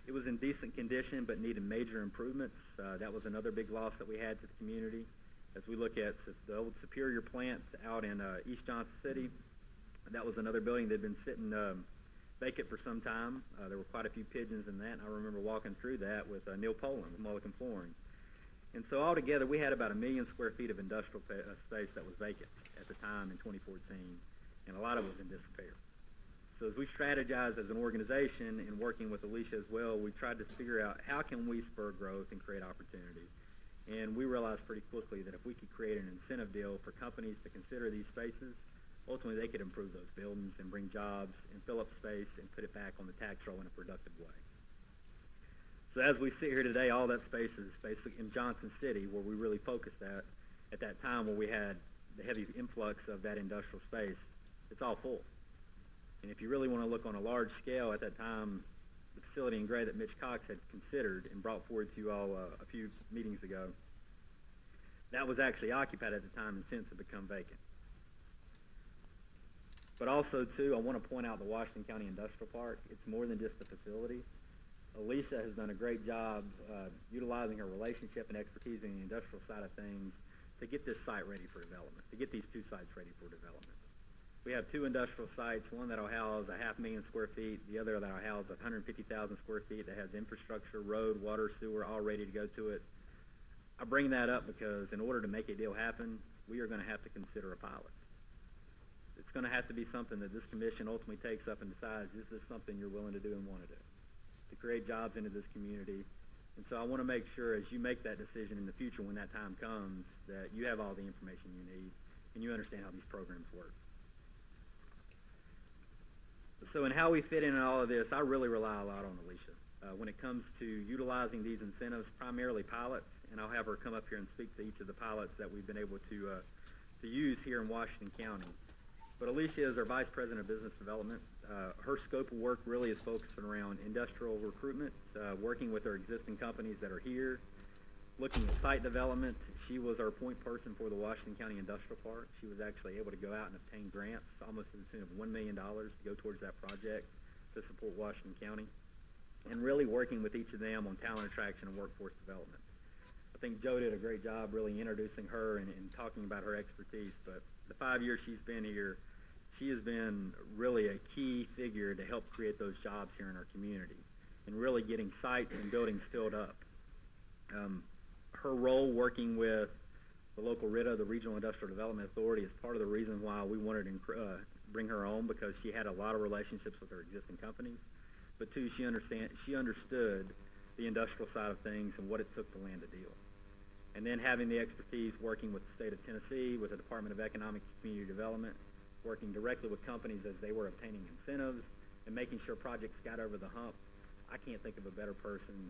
it was in decent condition but needed major improvements. That was another big loss that we had to the community. As we look at the old Superior plant out in East Johnson City, that was another building that had been sitting vacant for some time. There were quite a few pigeons in that, and I remember walking through that with Neil Poland with Mulligan Flooring. And so altogether, we had about 1 million square feet of industrial space that was vacant at the time in 2014, and a lot of it was in disrepair. So as we strategized as an organization and working with Alicia as well, we tried to figure out how can we spur growth and create opportunity. And we realized pretty quickly that if we could create an incentive deal for companies to consider these spaces, ultimately they could improve those buildings and bring jobs and fill up space and put it back on the tax roll in a productive way. So as we sit here today, all that space is basically in Johnson City, where we really focused at that time where we had the heavy influx of that industrial space. It's all full. And if you really want to look on a large scale, at that time, the facility in Gray that Mitch Cox had considered and brought forward to you all a few meetings ago, that was actually occupied at the time and since had become vacant. But also, too, I want to point out the Washington County Industrial Park. It's more than just a facility. Alicia has done a great job utilizing her relationship and expertise in the industrial side of things to get this site ready for development, to get these 2 sites ready for development. We have 2 industrial sites, one that will house 500,000 square feet, the other that will house 150,000 square feet that has infrastructure, road, water, sewer, all ready to go to it. I bring that up because in order to make a deal happen, we are going to have to consider a pilot. It's going to have to be something that this commission ultimately takes up and decides, is this something you're willing to do and want to do, to create jobs into this community. And so I want to make sure as you make that decision in the future when that time comes that you have all the information you need and you understand how these programs work. So in how we fit in all of this, I really rely a lot on Alicia. When it comes to utilizing these incentives, primarily pilots, and I'll have her come up here and speak to each of the pilots that we've been able to use here in Washington County. But Alicia is our Vice President of Business Development. Her scope of work really is focused around industrial recruitment, working with our existing companies that are here, looking at site development. She was our point person for the Washington County Industrial Park. She was actually able to go out and obtain grants almost to the tune of $1 million to go towards that project to support Washington County, and really working with each of them on talent attraction and workforce development. I think Joe did a great job really introducing her and talking about her expertise, but the 5 years she's been here, she has been really a key figure to help create those jobs here in our community and really getting sites and buildings filled up. Her role working with the local RITA, the Regional Industrial Development Authority, is part of the reason why we wanted to bring her on, because she had a lot of relationships with her existing companies. But two, she understood the industrial side of things and what it took to land a deal. And then having the expertise working with the state of Tennessee, with the Department of Economic and Community Development, working directly with companies as they were obtaining incentives and making sure projects got over the hump. I can't think of a better person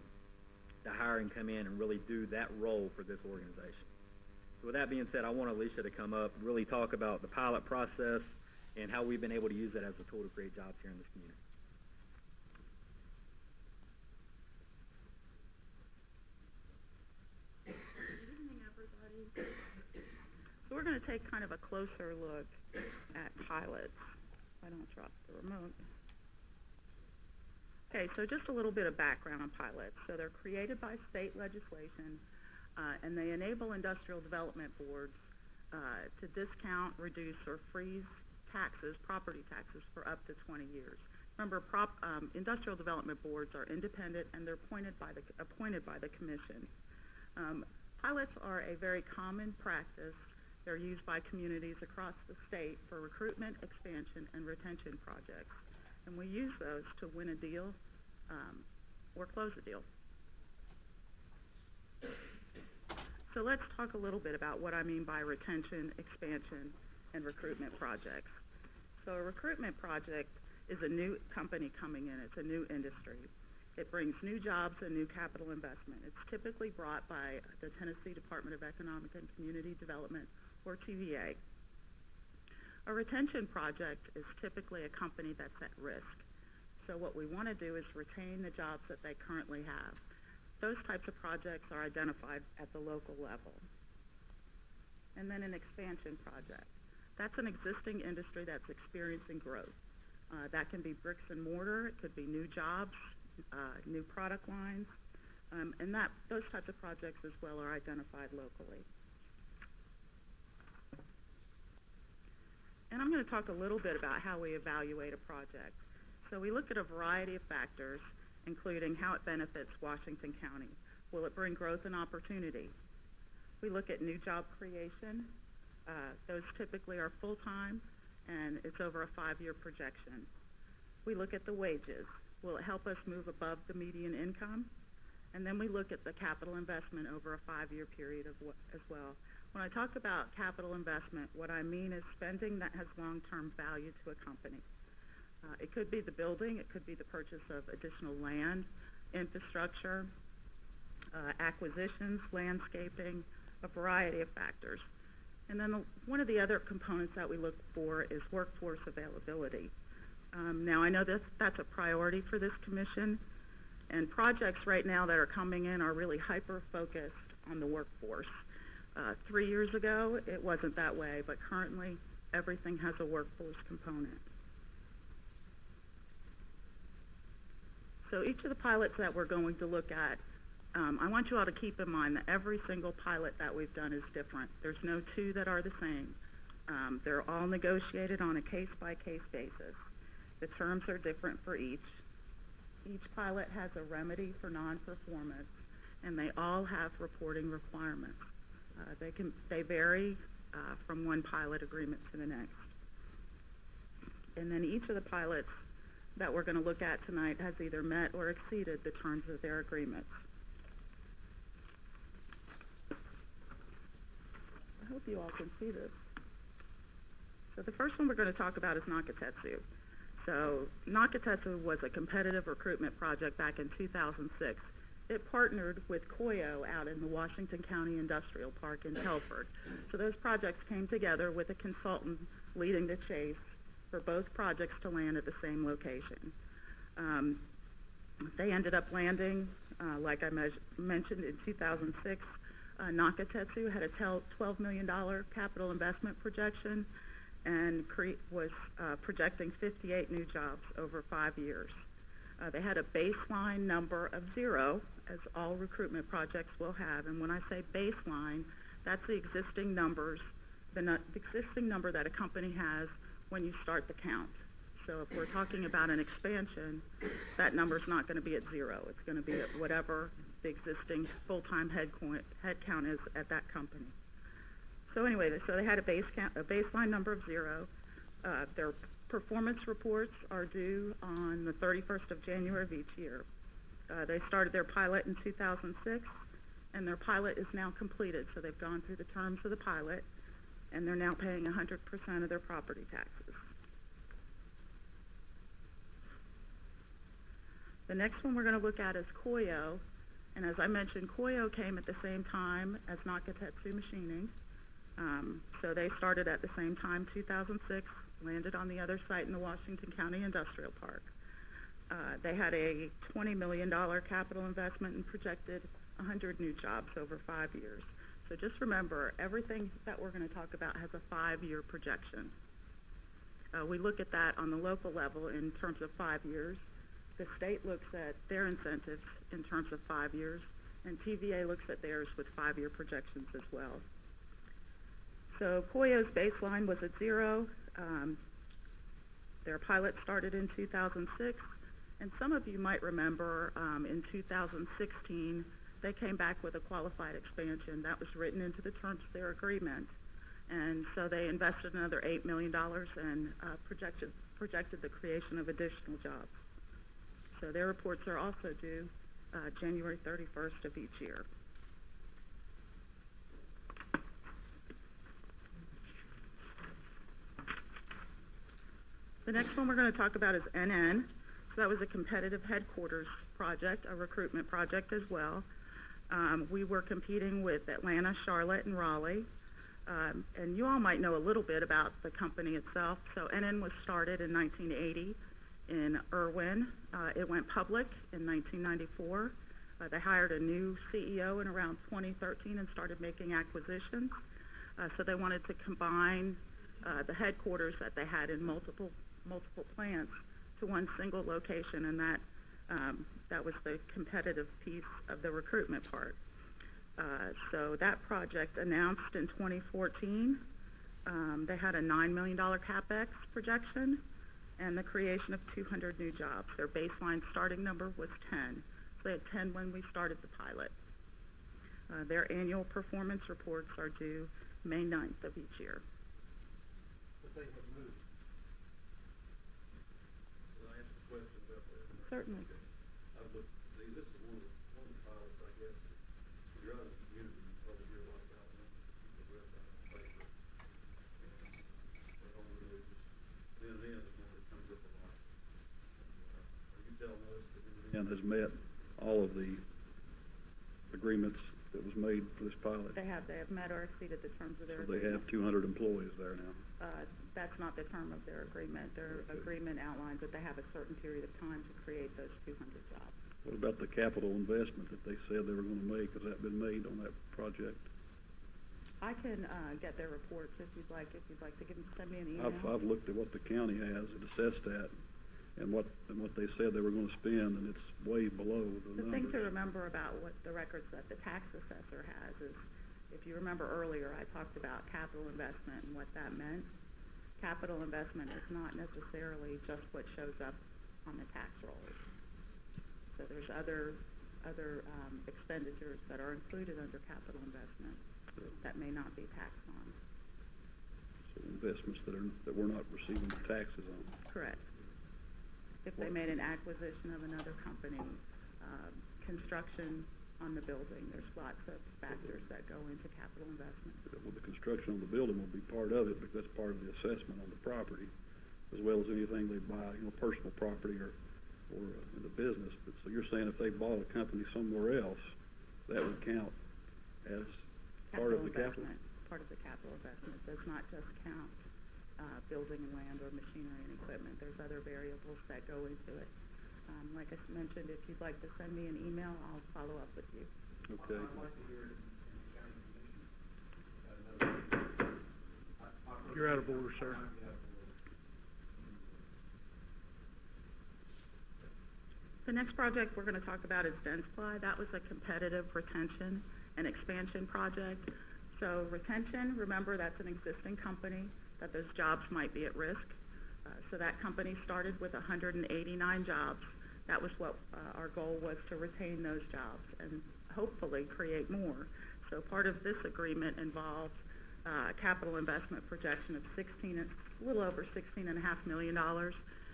to hire and come in and really do that role for this organization. So with that being said, I want Alicia to come up, really talk about the pilot process and how we've been able to use it as a tool to create jobs here in this community. Good evening, everybody. So we're going to take kind of a closer look at pilots. I don't drop the remote. Okay, so just a little bit of background on pilots. So they're created by state legislation, and they enable industrial development boards to discount, reduce, or freeze taxes, property taxes, for up to 20 years. Remember, industrial development boards are independent, and they're appointed by the commission. Pilots are a very common practice. They're used by communities across the state for recruitment, expansion, and retention projects. And we use those to win a deal or close a deal. So let's talk a little bit about what I mean by retention, expansion, and recruitment projects. So a recruitment project is a new company coming in. It's a new industry. It brings new jobs and new capital investment. It's typically brought by the Tennessee Department of Economic and Community Development, or TVA. A retention project is typically a company that's at risk. So what we want to do is retain the jobs that they currently have. Those types of projects are identified at the local level. And then an expansion project. That's an existing industry that's experiencing growth. That can be bricks and mortar, it could be new jobs, new product lines, and those types of projects as well are identified locally. And I'm going to talk a little bit about how we evaluate a project. So we look at a variety of factors, including how it benefits Washington County. Will it bring growth and opportunity? We look at new job creation. Those typically are full-time, and it's over a 5-year projection. We look at the wages. Will it help us move above the median income? And then we look at the capital investment over a 5-year period as well. When I talk about capital investment, what I mean is spending that has long-term value to a company. It could be the building, it could be the purchase of additional land, infrastructure, acquisitions, landscaping, a variety of factors. And then one of the other components that we look for is workforce availability. Now I know that's a priority for this commission, and projects right now that are coming in are really hyper-focused on the workforce. 3 years ago, it wasn't that way, but currently everything has a workforce component. So each of the pilots that we're going to look at, I want you all to keep in mind that every single pilot that we've done is different. There's no two that are the same. They're all negotiated on a case-by-case basis. The terms are different for each. Each pilot has a remedy for non-performance, and they all have reporting requirements. They vary from one pilot agreement to the next. And then each of the pilots that we're going to look at tonight has either met or exceeded the terms of their agreements. I hope you all can see this. So the first one we're going to talk about is Nakatetsu. So Nakatetsu was a competitive recruitment project back in 2006. It partnered with Koyo out in the Washington County Industrial Park in Telford. So those projects came together with a consultant leading the chase for both projects to land at the same location. They ended up landing, like I mentioned, in 2006, Nakatetsu had a $12 million capital investment projection and was projecting 58 new jobs over 5 years. They had a baseline number of 0, as all recruitment projects will have. And when I say baseline, that's the existing numbers, the existing number that a company has when you start the count. So if we're talking about an expansion, that number's not going to be at 0. It's going to be at whatever the existing full-time head count is at that company. So anyway, so they had a baseline number of 0. Their performance reports are due on the 31st of January of each year. They started their pilot in 2006, and their pilot is now completed. So they've gone through the terms of the pilot, and they're now paying 100% of their property taxes. The next one we're going to look at is Koyo, and as I mentioned, Koyo came at the same time as Nakatetsu Machining. So they started at the same time, 2006, landed on the other site in the Washington County Industrial Park. They had a $20 million capital investment and projected 100 new jobs over 5 years. So just remember, everything that we're going to talk about has a 5-year projection. We look at that on the local level in terms of 5 years. The state looks at their incentives in terms of 5 years, and TVA looks at theirs with 5-year projections as well. So Koyo's baseline was at 0. Their pilot started in 2006, and some of you might remember in 2016 they came back with a qualified expansion that was written into the terms of their agreement, and so they invested another $8 million and projected the creation of additional jobs. So their reports are also due January 31st of each year. The next one we're going to talk about is NN. So that was a competitive headquarters project, a recruitment project as well. We were competing with Atlanta, Charlotte, and Raleigh. And you all might know a little bit about the company itself. So NN was started in 1980 in Irwin. It went public in 1994. They hired a new CEO in around 2013 and started making acquisitions. So they wanted to combine the headquarters that they had in multiple plants to one single location, and that was the competitive piece of the recruitment part. So that project announced in 2014. They had a $9 million CapEx projection and the creation of 200 new jobs. Their baseline starting number was 10. So they had 10 when we started the pilot. Their annual performance reports are due May 9th of each year. Certainly. I've looked, this is one of the pilots, I guess. You're out in the community, you probably hear a lot about them. People read about them in the paper. And they don't really just, then is one that comes up a lot. Are you telling us that NN has met all of the agreements that was made for this pilot? They have met or exceeded the terms of their agreement. So they have 200 employees there now? That's not the term of their agreement. Their agreement outlines that they have a certain period of time to create those 200 jobs. What about the capital investment that they said they were going to make? Has that been made on that project? I can get their reports if you'd like. If you'd like to send me an email. I've looked at what the county has and assessed that, and what they said they were going to spend, and it's way below the numbers. The thing to remember about what the records that the tax assessor has is, if you remember earlier, I talked about capital investment and what that meant. Capital investment is not necessarily just what shows up on the tax rolls. So there's other expenditures that are included under capital investment that may not be taxed on. So investments that we're not receiving taxes on. Correct. If they made an acquisition of another company, construction on the building, there's lots of factors that go into capital investment. Well, the construction on the building will be part of it, because that's part of the assessment on the property, as well as anything they buy, personal property or in the business. But so you're saying if they bought a company somewhere else, that would count as part of the capital? Part of the capital investment. It does not just count building and land or machinery and equipment. There's other variables that go into it. Like I mentioned, if you'd like to send me an email, I'll follow up with you. Okay. I'd like to hear it in county You're out of order, sir. The next project we're going to talk about is Dentsply. That was a competitive retention and expansion project. So retention, remember, that's an existing company, that those jobs might be at risk. So that company started with 189 jobs. That was what our goal was, to retain those jobs and hopefully create more. So part of this agreement involves a capital investment projection of a little over $16.5 million,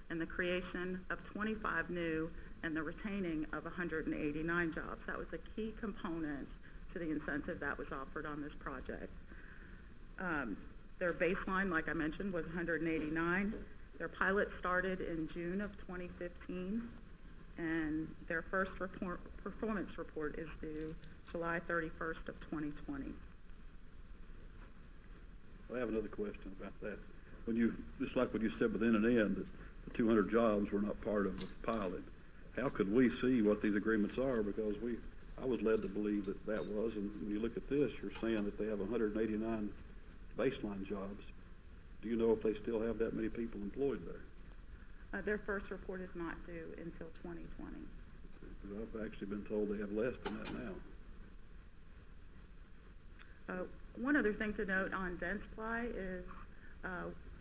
and the creation of 25 new and the retaining of 189 jobs. That was a key component to the incentive that was offered on this project. Their baseline, like I mentioned, was 189. Their pilot started in June of 2015, and their first performance report is due July 31st of 2020. I have another question about that. Just like when you said with N&N, that the 200 jobs were not part of the pilot, how could we see what these agreements are? Because I was led to believe that was, and when you look at this, you're saying that they have 189 baseline jobs. Do you know if they still have that many people employed there? Their first report is not due until 2020. Because I've actually been told they have less than that now. One other thing to note on Dentsply is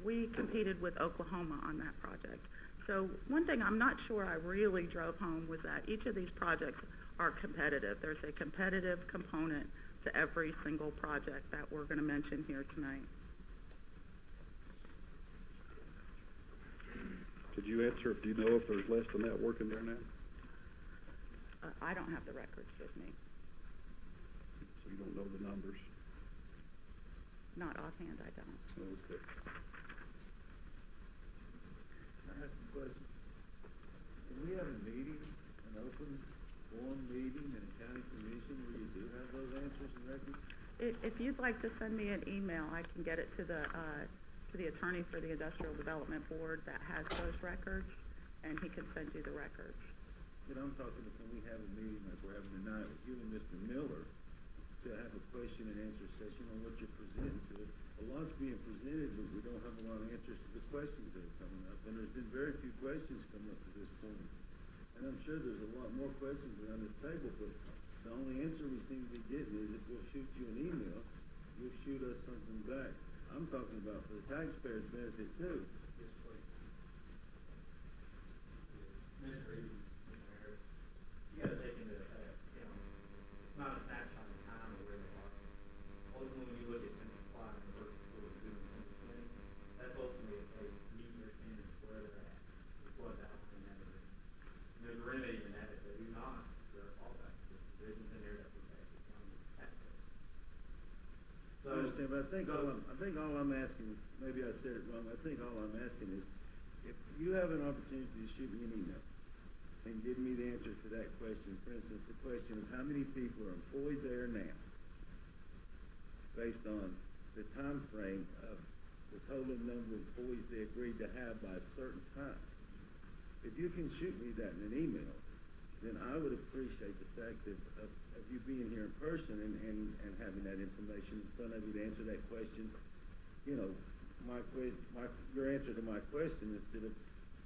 we competed with Oklahoma on that project. So one thing I'm not sure I really drove home was that each of these projects are competitive. There's a competitive component to every single project that we're going to mention here tonight. Could you answer, do you know if there's less than that working there now? I don't have the records with me. So you don't know the numbers? Not offhand, I don't. Okay. I have a question. Can we have a meeting, an open forum meeting in a county commission where you do have those answers and records? If you'd like to send me an email, I can get it to the attorney for the Industrial Development Board that has those records, and he can send you the records. But I'm talking, can we have a meeting like we're having tonight with you and Mr. Miller to have a question and answer session on what you're presenting to us? A lot's being presented, but we don't have a lot of answers to the questions that are coming up, and there's been very few questions coming up to this point. And I'm sure there's a lot more questions around this table, but the only answer we seem to be getting is if we'll shoot you an email, you'll shoot us something back. I'm talking about for the taxpayers' benefit too. Yes, please. Mr. Reed, you gotta take into account, it's not a snapshot in time of where they are. Ultimately, when you look at Dentsply and the first report due in 2020, that's ultimately a meeting their standards where they're at, with what's out in that area. And there's a remedy in that if they do not, there are fallbacks, there's provisions in there that protect the county taxpayers. I understand, but I think all I'm asking, maybe I said it wrong, I think all I'm asking is, if you have an opportunity to shoot me an email and give me the answer to that question, for instance, the question of how many people are employed there now, based on the time frame of the total number of employees they agreed to have by a certain time. If you can shoot me that in an email, then I would appreciate the fact of you being here in person and having that information in front of you to answer that question. You know, your answer to my question instead of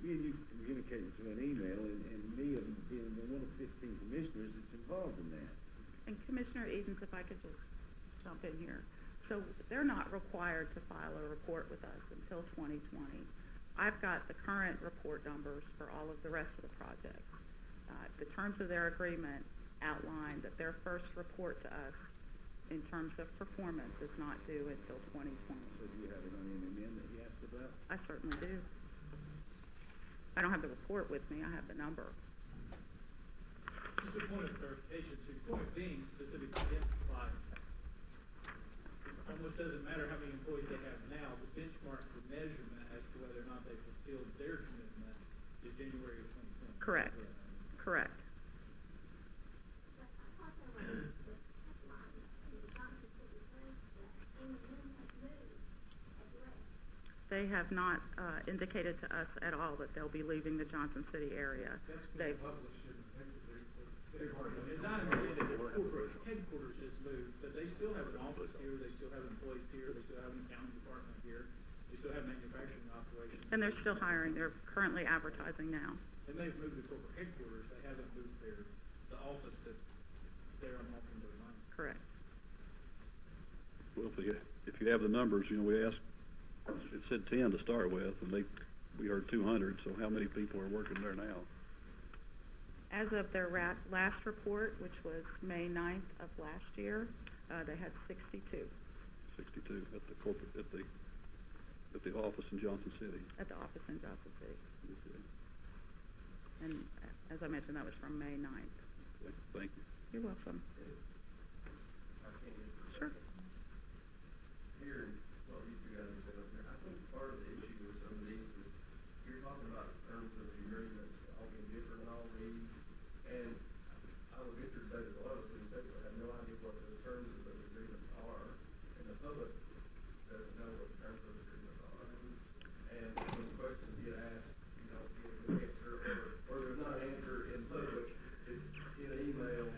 me and you communicating through an email and me being one of 15 commissioners that's involved in that. And Commissioner Edens, if I could just jump in here. So they're not required to file a report with us until 2020. I've got the current report numbers for all of the rest of the projects. The terms of their agreement outline that their first report to us in terms of performance is not due until 2020. So do you have it on N&N that you asked about? I certainly do. I don't have the report with me. I have the number. Just a point of clarification, so your point being specific to Dentsply, it almost doesn't matter how many employees they have now, the benchmark for measurement as to whether or not they fulfilled their commitment is January of 2020. Correct. Correct. They have not indicated to us at all that they'll be leaving the Johnson City area. They've published in the paper. It's not intended that their corporate headquarters has moved, but they still have an office here, they still have employees here, they still have an accounting department here. still have manufacturing operations. And they're still hiring. They're currently advertising now. They may have moved the corporate headquarters, they haven't moved the office that's there on Mockingbird Lane. Correct. Well, if you have the numbers, you know, we asked, it said 10 to start with, and we heard 200, so how many people are working there now? As of their last report, which was May 9th of last year, they had 62 62 at the corporate, at the office in Johnson City. at the office in Johnson City. Okay. And as I mentioned, that was from May 9th. Okay. Thank you. You're welcome. Sure. Here, well, you two guys have been up there, I think part of the issue with some of these is, you're talking about terms of the agreements, all being different and all these, and I would venture to say that a lot of city people have no idea what the terms of those agreements are, and the public doesn't know what the terms of the agreements are. And when questions get asked, you don't get an answer, or there's not an answer in public, it's in an email.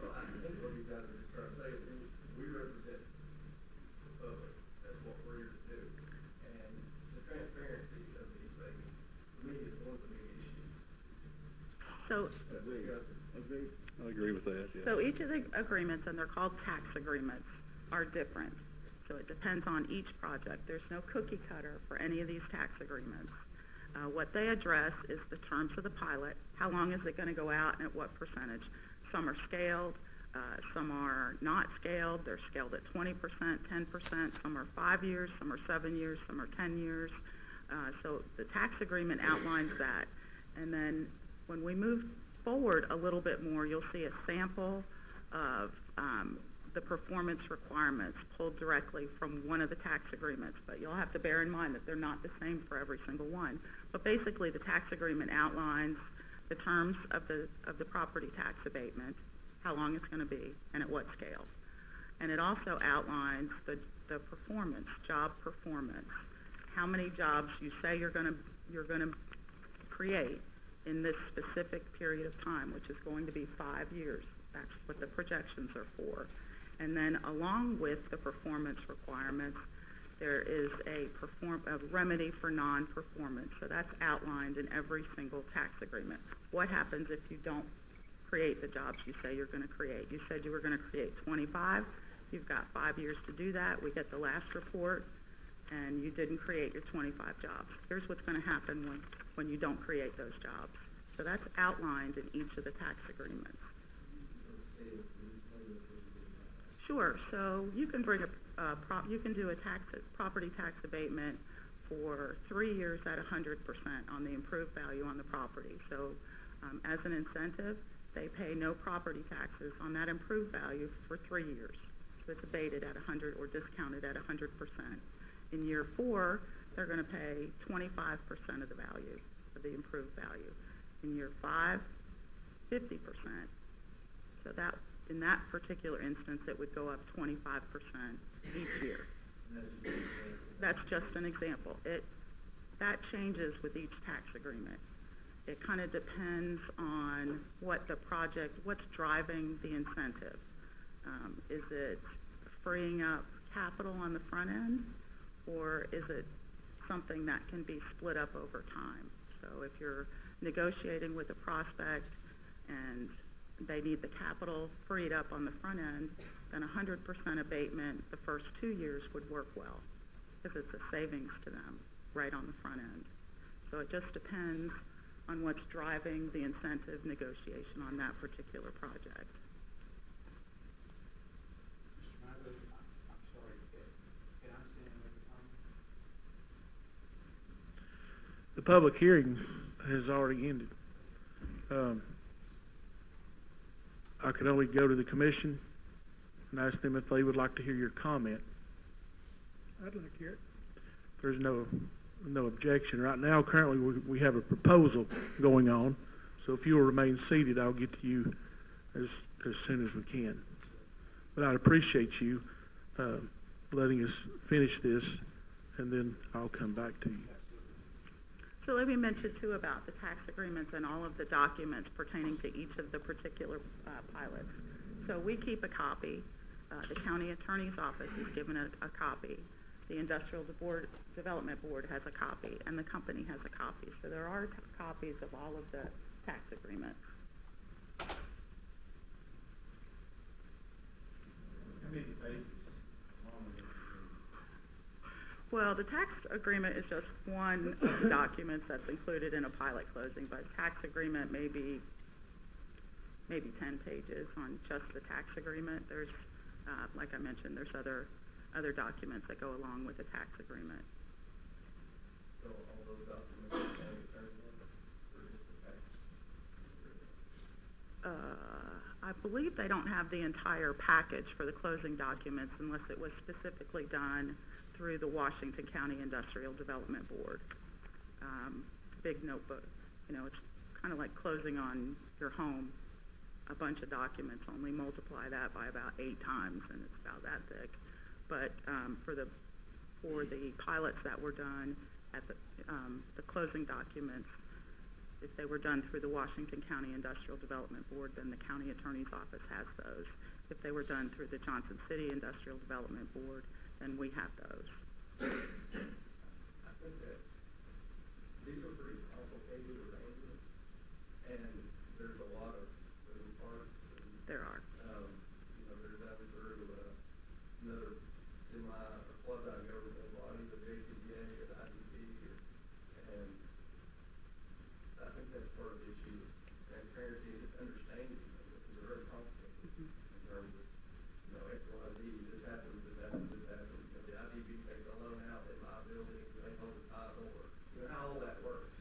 So I think what you guys are just trying to say is, we represent the public, that's what we're here to do. And the transparency of these things, to me, is one of the big issues. So, I agree with that, yeah. so each of the agreements, and they're called tax agreements, are different. So it depends on each project. There's no cookie cutter for any of these tax agreements. What they address is the terms of the pilot. How long is it going to go out and at what percentage? Some are scaled, some are not scaled. They're scaled at 20%, 10%. Some are 5 years, some are 7 years, some are 10 years. So the tax agreement outlines that. And then when we move forward a little bit more, you'll see a sample of the performance requirements pulled directly from one of the tax agreements. But you'll have to bear in mind that they're not the same for every single one. But basically, the tax agreement outlines the terms of the property tax abatement, how long it's going to be, and at what scale. And it also outlines the performance, job performance, how many jobs you say you're going to create in this specific period of time, which is going to be 5 years. That's what the projections are for. And then along with the performance requirements, there is a remedy for non-performance. So that's outlined in every single tax agreement. What happens if you don't create the jobs you say you're going to create? You said you were going to create 25. You've got 5 years to do that. We get the last report, and you didn't create your 25 jobs. Here's what's going to happen when you don't create those jobs. So that's outlined in each of the tax agreements. Sure. So you can bring you can do a property tax abatement for 3 years at 100% on the improved value on the property. So as an incentive, they pay no property taxes on that improved value for 3 years. So it's abated at 100 or discounted at 100%. In year 4, they're going to pay 25% of the value of the improved value. In year 5, 50%. So that, in that particular instance, it would go up 25% each year. That's just an example. That changes with each tax agreement. It kind of depends on what the project, what's driving the incentive. Is it freeing up capital on the front end, or is it something that can be split up over time? So if you're negotiating with a prospect and they need the capital freed up on the front end, then 100% abatement the first 2 years would work well, because it's a savings to them right on the front end. So it just depends on what's driving the incentive negotiation on that particular project. Mr. Madley, I'm sorry, can I stand and make a comment? The public hearing has already ended. I could only go to the commission and ask them if they would like to hear your comment. I'd like to hear it. There's no objection. Right now, currently, we have a proposal going on. So if you will remain seated, I'll get to you as soon as we can. But I'd appreciate you letting us finish this, and then I'll come back to you. So let me mention, too, about the tax agreements and all of the documents pertaining to each of the particular pilots. So we keep a copy. The county attorney's office is given a copy. the Industrial Development Board has a copy, and the company has a copy. So there are copies of all of the tax agreements. How many pages long is it? Well, the tax agreement is just one of the documents that's included in a pilot closing, but tax agreement may be maybe 10 pages on just the tax agreement. There's, like I mentioned, there's other documents that go along with the tax agreement. So all those documents are going to be turned in, or just the tax agreement? I believe they don't have the entire package for the closing documents unless it was specifically done through the Washington County Industrial Development Board. Big notebook, you know, it's kind of like closing on your home. A bunch of documents, only multiply that by about 8 times, and it's about that thick. But for the pilots that were done at the closing documents, if they were done through the Washington County Industrial Development Board, then the county attorney's office has those. If they were done through the Johnson City Industrial Development Board, then we have those. I think that these are pretty complicated arrangements, and there's a lot of moving parts. And, there are. You know, there's that through another semi or quasi-government body, the JCBA or the IDP, and I think that's part of the issue. Transparency and just understanding of it is very complicated in terms of, you know, X, Y, Z, this happens, this happens, this happens. You know, the IDP takes a loan out in my building, they hold the title, or, you know, how all that works.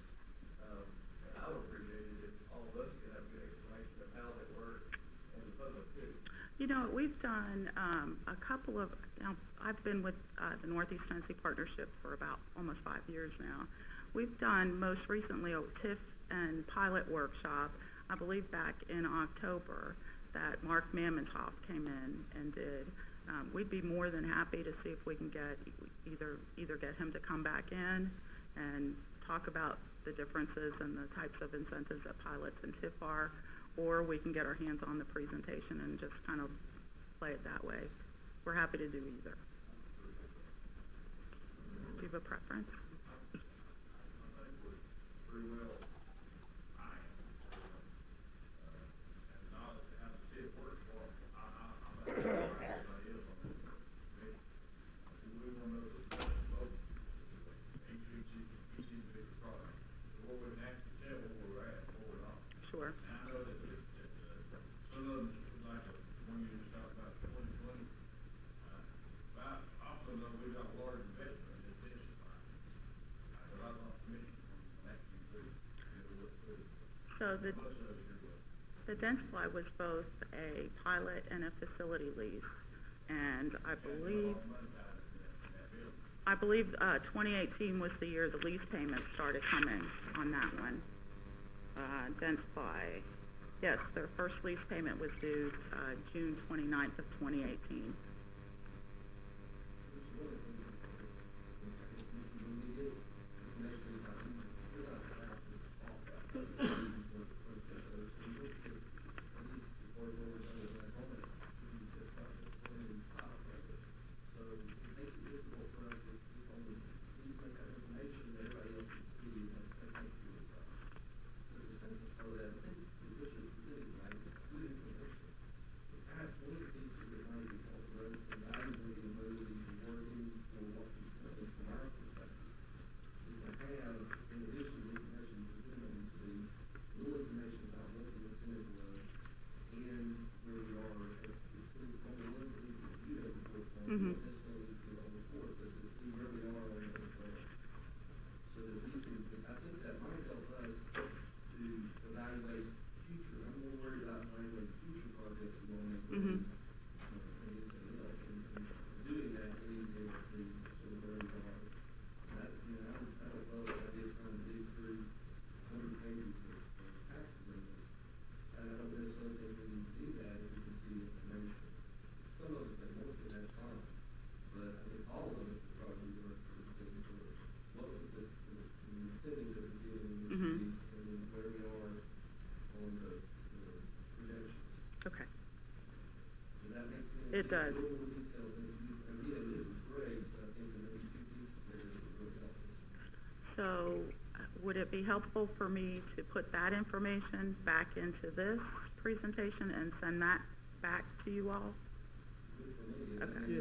And I would appreciate it if all of us could have good explanation of how they work, and the public too. You know, we've done a couple of, now, I've been with the Northeast Tennessee Partnership for about almost 5 years now. We've done most recently a TIF and pilot workshop, I believe back in October, that Mark Mamontoff came in and did. We'd be more than happy to see if we can get either get him to come back in and talk about the differences and the types of incentives that pilots and TIF are, or we can get our hands on the presentation and just kind of play it that way. We're happy to do either. Do you have a preference? Pretty well. Sure. And I know that some of them, like the one you just talked about, 2020, but I also know we got a large investment in this line. But I was on commission on that too. So the Dentsply was both a pilot and a facility lease, and I believe 2018 was the year the lease payments started coming on that one. Dentsply, yes, their first lease payment was due June 29th of 2018. Mm-hmm. Okay. It does. So would it be helpful for me to put that information back into this presentation and send that back to you all? Okay.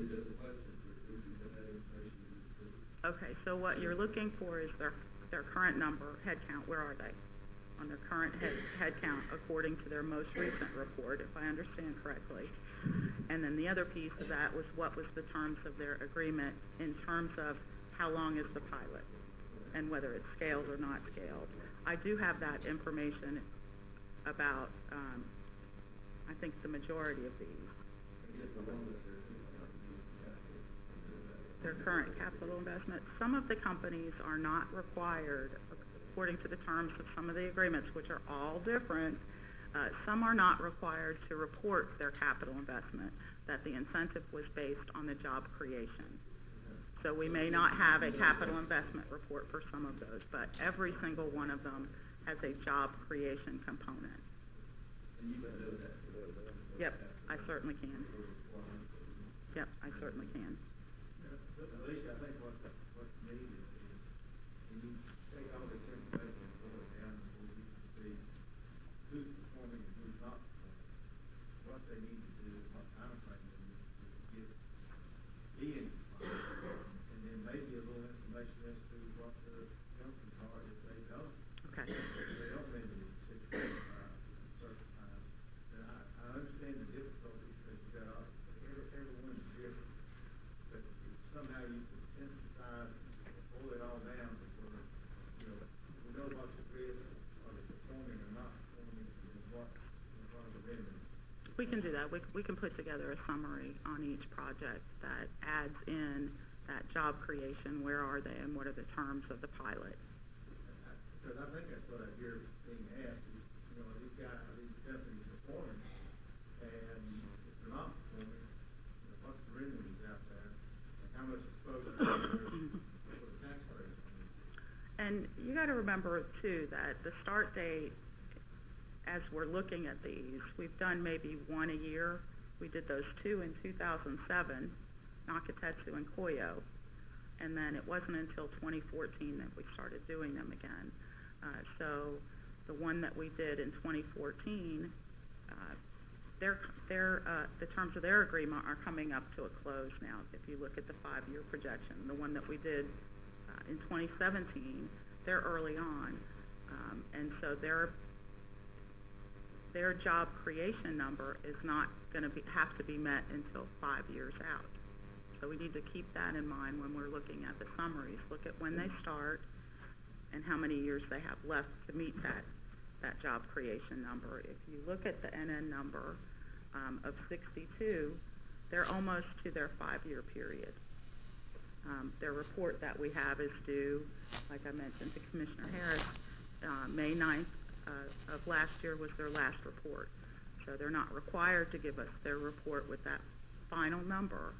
Okay, so what you're looking for is their current number, head count. Where are they? On their current head count according to their most recent report, if I understand correctly. And then the other piece of that was what was the terms of their agreement in terms of how long is the pilot and whether it's scaled or not scaled. I do have that information about, I think, the majority of these. Their current capital investment. Some of the companies are not required, according to the terms of some of the agreements, which are all different, some are not required to report their capital investment, that the incentive was based on the job creation. So we may not have a capital investment report for some of those, but every single one of them has a job creation component. And you can do that. Yep, I certainly can. Yep, I certainly can. Alicia, I think what's needed is, when you take all this information and boil it down, so you can see who's performing and who's not performing, what they need to do, what time frame they need to get in, and then maybe a little information as to what the penalties are if they don't. Okay. If they don't render it 6 months by a certain time. And I understand the difficulties that you got, everyone's different. But if somehow you can synthesize and boil it all down to where, we know what's at risk, are they performing or not performing, and what are the remedies. We can do that. We can put together a summary on each project that adds in that job creation, where are they, and what are the terms of the pilot. Because I think that's what I hear being asked is, these companies performing, and if they're not performing, what's the remedies out there, and how much exposure for the taxpayers. And you got to remember, too, that the start date, as we're looking at these, we've done maybe one a year. We did those 2 in 2007, Nakatetsu and Koyo, and then it wasn't until 2014 that we started doing them again. So the one that we did in 2014, the terms of their agreement are coming up to a close now. If you look at the 5-year projection, the one that we did in 2017, they're early on, and so their job creation number is not going to have to be met until 5 years out. So we need to keep that in mind when we're looking at the summaries. Look at when they start and how many years they have left to meet that job creation number. If you look at the NN number of 62, they're almost to their 5-year period. Their report that we have is due, like I mentioned to Commissioner Harris, May 9th of last year was their last report. So they're not required to give us their report with that final number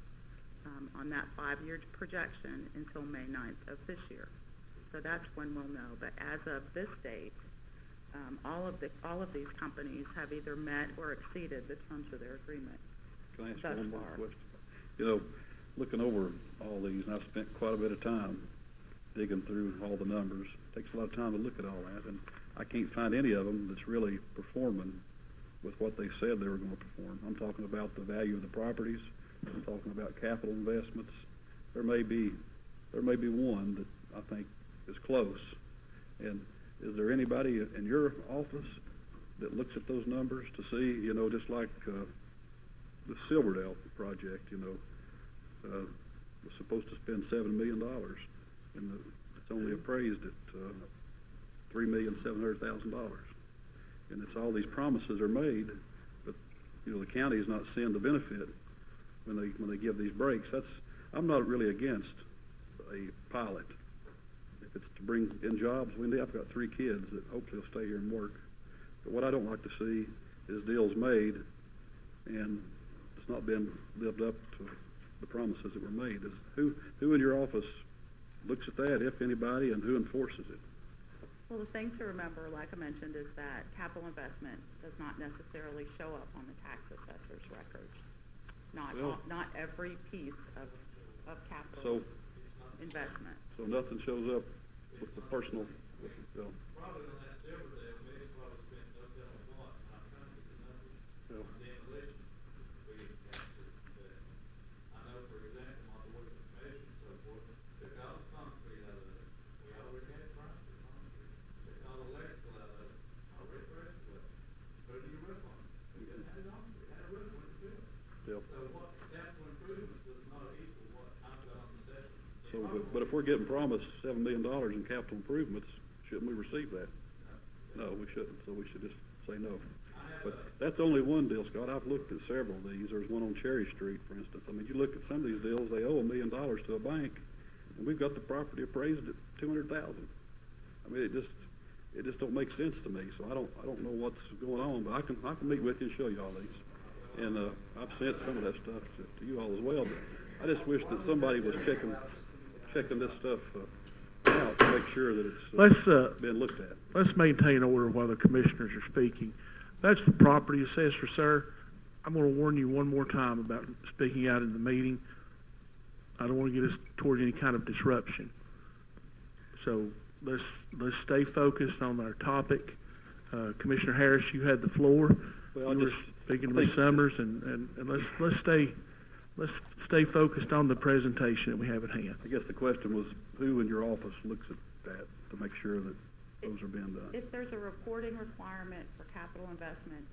on that 5-year projection until May 9th of this year. So that's when we'll know. But as of this date, all of these companies have either met or exceeded the terms of their agreement. Can I ask thus one more far. question? Looking over all these, and I've spent quite a bit of time digging through all the numbers. It takes a lot of time to look at all that, and I can't find any of them that's really performing with what they said they were going to perform. I'm talking about the value of the properties. I'm talking about capital investments. There may be one that I think is close. And is there anybody in your office that looks at those numbers to see, just like the Silverdale project, was supposed to spend $7 million, and it's only appraised at $3,700,000. And it's all these promises are made, but the county is not seeing the benefit when they give these breaks. I'm not really against a pilot. If it's to bring in jobs, I've got 3 kids that hopefully will stay here and work. But what I don't like to see is deals made and it's not been lived up to the promises that were made. Who in your office looks at that, if anybody, and who enforces it? Well, the thing to remember, like I mentioned, is that capital investment does not necessarily show up on the tax assessor's records. Not every piece of capital investment. So nothing shows up with the personal, with the, Probably on that silver deal, we probably spent no telling what, I'm trying to get the numbers. Yeah. On demolition, we captured that. I know, for example, on the wood information and so forth, took all the concrete out of it. We already had price for concrete. Took all the electrical out of it, already pressed it. Put a new roof on it. We didn't have it on, we had a roof when it built. yeah. So what capital improvements does not equal what I've got on the session. So, but if we're getting promised $7 million in capital improvements, shouldn't we receive that? No, we shouldn't, so we should just say no. But that's only one deal, Scott. I've looked at several of these. There's one on Cherry Street, for instance. I mean, you look at some of these deals, they owe $1 million to a bank, and we've got the property appraised at $200,000. I mean, it just don't make sense to me, so I don't know what's going on, but I can meet with you and show you all these. And, I've sent some of that stuff to you all as well, but I just wish that somebody was checking this stuff, out to make sure that it's, been looked at. Let's maintain order while the commissioners are speaking. That's the property assessor, sir. I'm going to warn you one more time about speaking out in the meeting. I don't want to get us toward any kind of disruption. So let's stay focused on our topic. Commissioner Harris, you had the floor. Well, you were speaking to Ms. Summers, and let's stay focused on the presentation that we have at hand. I guess the question was, who in your office looks at that to make sure that those are being done? If there's a reporting requirement for capital investment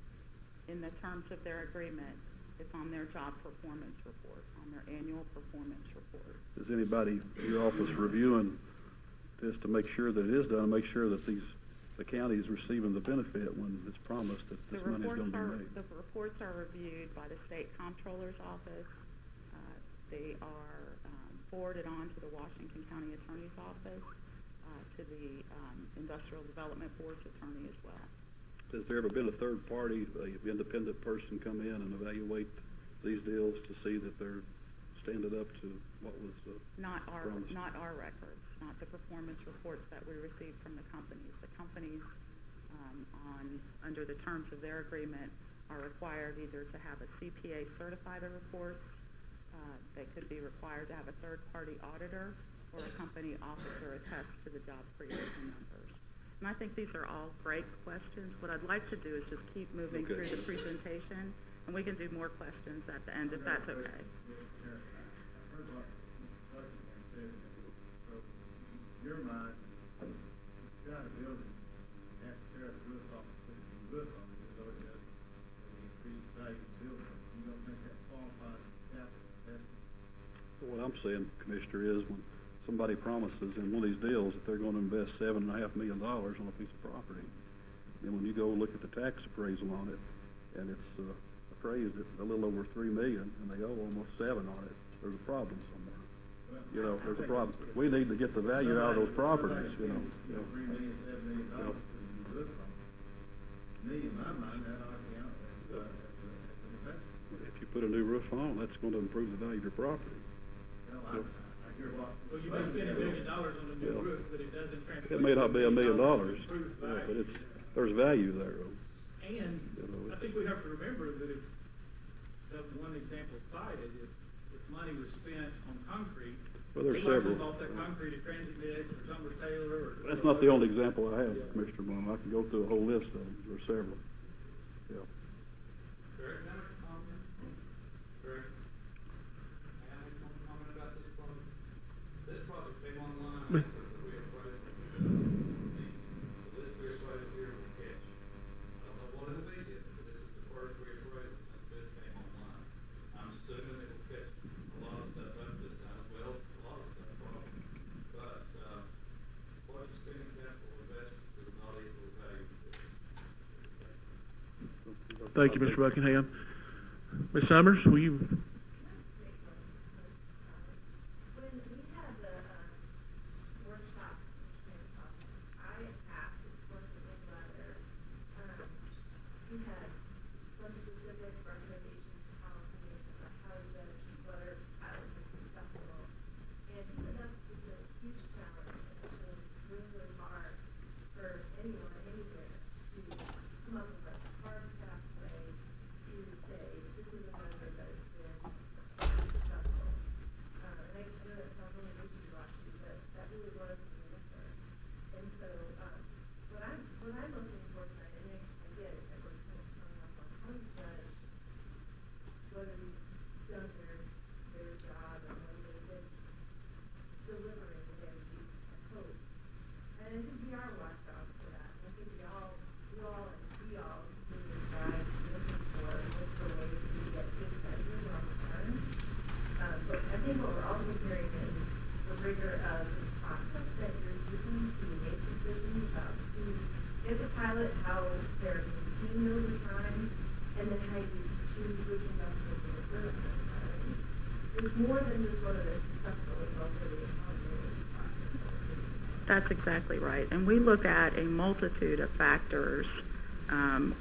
in the terms of their agreement, it's on their job performance report, on their annual performance report. Is anybody in your office reviewing this to make sure that it is done, make sure that the county is receiving the benefit when it's promised that this money is going to be made? The reports are reviewed by the state comptroller's office. They are forwarded on to the Washington County Attorney's Office, to the Industrial Development Board's attorney as well. Has there ever been a third party, an independent person come in and evaluate these deals to see that they're standing up to what was Not promised? our records, not the performance reports that we receive from the companies. The companies, under the terms of their agreement, are required either to have a CPA certify the reports. They could be required to have a third-party auditor or a company officer attest to the job creation numbers. And I think these are all great questions. What I'd like to do is just keep moving through the presentation, and we can do more questions at the end if that's okay. Your mind, you've got a building, you have to tear the roof off, put a new roof on it, so it doesn't increase the value of the building. You don't think that qualifies as capital investment? What I'm saying, Commissioner, is when somebody promises in one of these deals that they're going to invest $7.5 million on a piece of property, and when you go look at the tax appraisal on it, and it's appraised at a little over $3 million, and they owe almost $7 on it, there's a problem somewhere. You know, there's a problem. We need to get the value out of those properties, you know. $3 million, $7 million to the roof on it. Me, in my mind, that ought to count as an investment. If you put a new roof on, that's going to improve the value of your property. Well, I hear what. Well, you may spend $1 million on a new roof, but it doesn't translate. It may not be $1 million, Improve but value. there's value there. And I think we have to remember that if, that one example cited, if money was spent on concrete, Well, there's they several. bought that concrete at Transit Mix or Summer Taylor or. That's not the only example I have, Commissioner Blum. I can go through a whole list of them. There's several. Yeah. Correct, Madam Comment? Correct. And I want to comment about this project. This project came online after we appraised it. So this reappraisal here will catch. I don't know what it'll be yet, but this is the first reappraisal since this came online. I'm assuming it will catch a lot of stuff up this time, well, a lot of stuff probably. But, what you spend in capital investment does not equal the value of this. Thank you, Mr. Buckingham. Ms. Summers, will you? When we had the workshop, I asked, of course, the letter, we had some specific recommendations to policy about how to judge whether pilots are successful. And even that's just a huge challenge, and it's been really, really hard for anyone, anywhere, to come up with a hard, fast way to say, this is a measure that has been working overtime, and then how you choose which investments to put. It's more than just one of the successful, it's also the economy. That's exactly right. And we look at a multitude of factors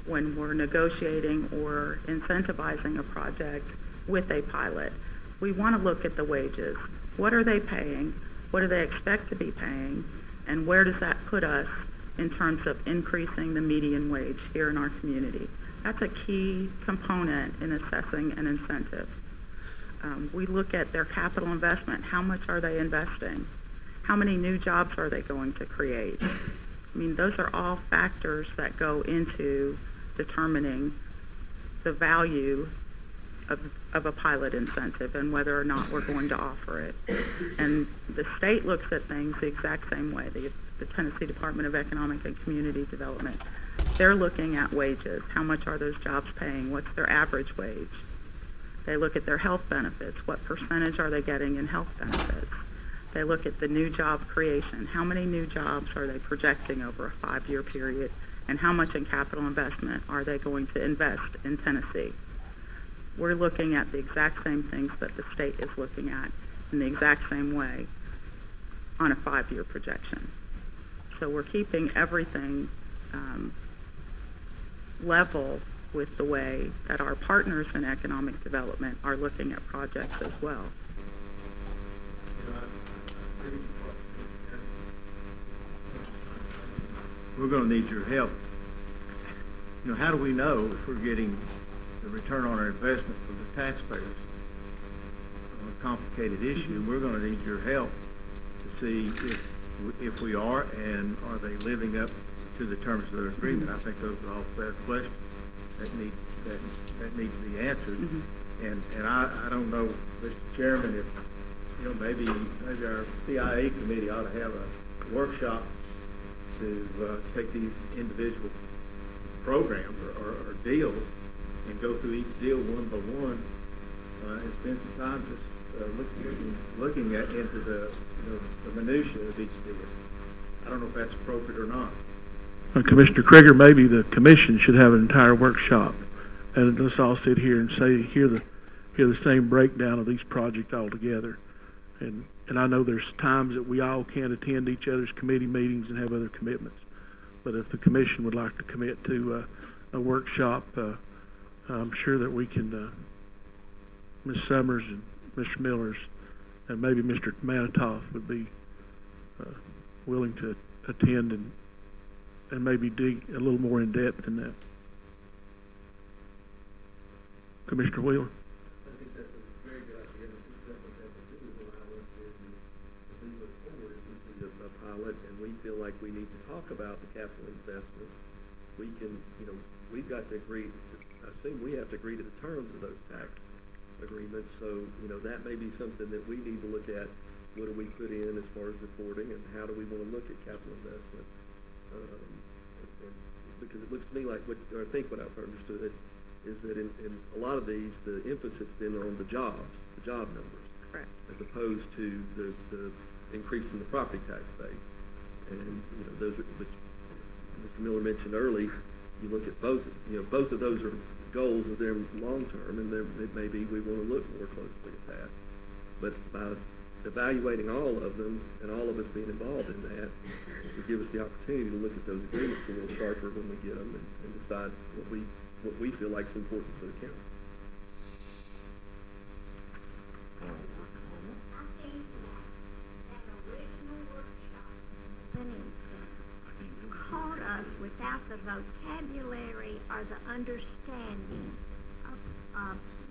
when we're negotiating or incentivizing a project with a pilot. We want to look at the wages. What are they paying? What do they expect to be paying? And where does that put us in terms of increasing the median wage here in our community? That's a key component in assessing an incentive. We look at their capital investment. How much are they investing? How many new jobs are they going to create? I mean, those are all factors that go into determining the value of a pilot incentive and whether or not we're going to offer it. And the state looks at things the exact same way. The Tennessee Department of Economic and Community Development, they're looking at wages. How much are those jobs paying? What's their average wage? They look at their health benefits. What percentage are they getting in health benefits? They look at the new job creation. How many new jobs are they projecting over a 5-year period? And how much in capital investment are they going to invest in Tennessee? We're looking at the exact same things that the state is looking at in the exact same way on a 5-year projection. So we're keeping everything level with the way that our partners in economic development are looking at projects as well. We're going to need your help. You know, how do we know if we're getting the return on our investment for the taxpayers? A complicated issue. We're going to need your help to see if we are, and are they living up to the terms of their agreement. I think those are all fair questions that need to be answered. And I don't know, Mr. Chairman, if maybe our CIA committee ought to have a workshop to take these individual programs or deals and go through each deal one by one and spend some time just looking into the minutia of each deal. I don't know if that's appropriate or not. Commissioner Krieger, maybe the commission should have an entire workshop, and let's all sit here and hear the same breakdown of these projects all together. And I know there's times that we all can't attend each other's committee meetings and have other commitments. But if the commission would like to commit to a workshop, I'm sure that we can, Ms. Summers and Mr. Millers and maybe Mr. Manitoff would be willing to attend and maybe dig a little more in depth in that. Commissioner Wheeler? I think that's a very good idea. I think that's what that will allow us to, as we look forward, if we see a pilot and we feel like we need to talk about the capital investment, we can, we've got to agree, I assume we have to agree to the terms of those tax agreements. So, that may be something that we need to look at. What do we put in as far as reporting, and how do we want to look at capital investment? Because it looks to me like I think what I've understood is that in a lot of these, the emphasis has been on the job numbers. Correct. As opposed to the increase in the property tax base. And, those are, which Mr. Miller mentioned early, you look at both of those are goals of them long term, and it may be we want to look more closely at that. But by evaluating all of them and all of us being involved in that, will give us the opportunity to look at those agreements a little sharper when we get them and decide what we feel like is important for the county. I think that original workshop, caught us without the vocabulary or the understanding of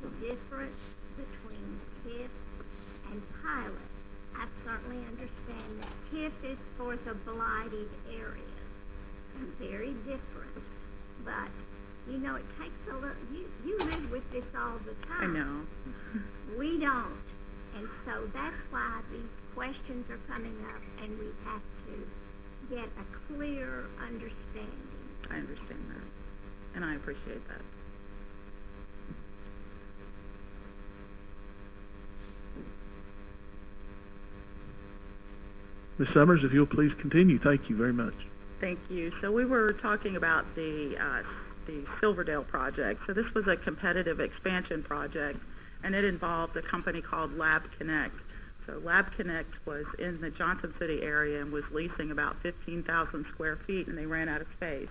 the difference between TIF and pilot. I certainly understand that TIF is for the blighted areas, and very different. But, it takes a little, you live with this all the time. I know. We don't. And so that's why these questions are coming up, and we have to get a clear understanding. I understand that, and I appreciate that. Ms. Summers, if you'll please continue. Thank you very much. Thank you. So we were talking about the the Silverdale project. So this was a competitive expansion project, and it involved a company called Lab Connect. So Lab Connect was in the Johnson City area and was leasing about 15,000 square feet, and they ran out of space.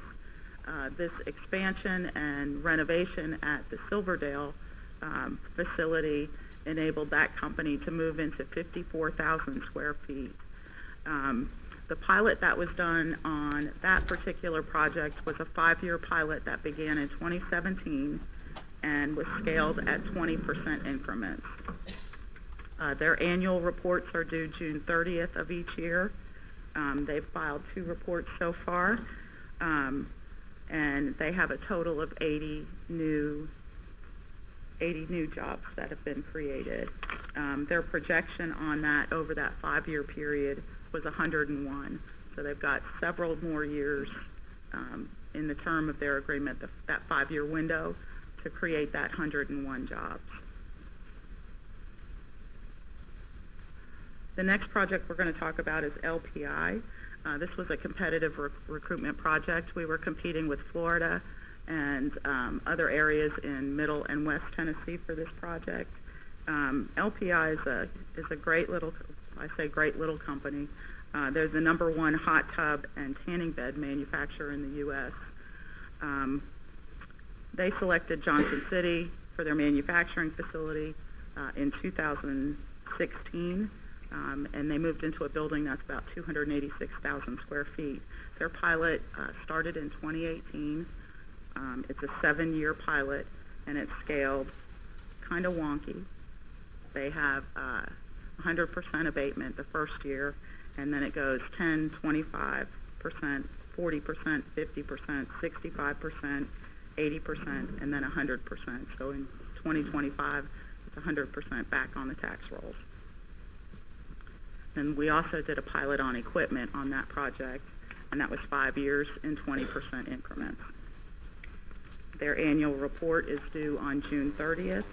This expansion and renovation at the Silverdale facility enabled that company to move into 54,000 square feet. The pilot that was done on that particular project was a 5-year pilot that began in 2017 and was scaled at 20% increments. Their annual reports are due June 30th of each year. They've filed 2 reports so far, and they have a total of 80 new jobs that have been created. Their projection on that over that 5-year period was 101. So they've got several more years in the term of their agreement, that 5-year window, to create that 101 jobs. The next project we're going to talk about is LPI. This was a competitive recruitment project. We were competing with Florida and other areas in Middle and West Tennessee for this project. LPI is a great little, I say great little company. They're the #1 hot tub and tanning bed manufacturer in the U.S. They selected Johnson City for their manufacturing facility in 2016, and they moved into a building that's about 286,000 square feet. Their pilot started in 2018. It's a 7-year pilot, and it's scaled kind of wonky. They have 100% abatement the first year, and then it goes 10, 25%, 40%, 50%, 65%, 80%, and then 100%. So in 2025, it's 100% back on the tax rolls. And we also did a pilot on equipment on that project, and that was 5 years in 20% increments. Their annual report is due on June 30th.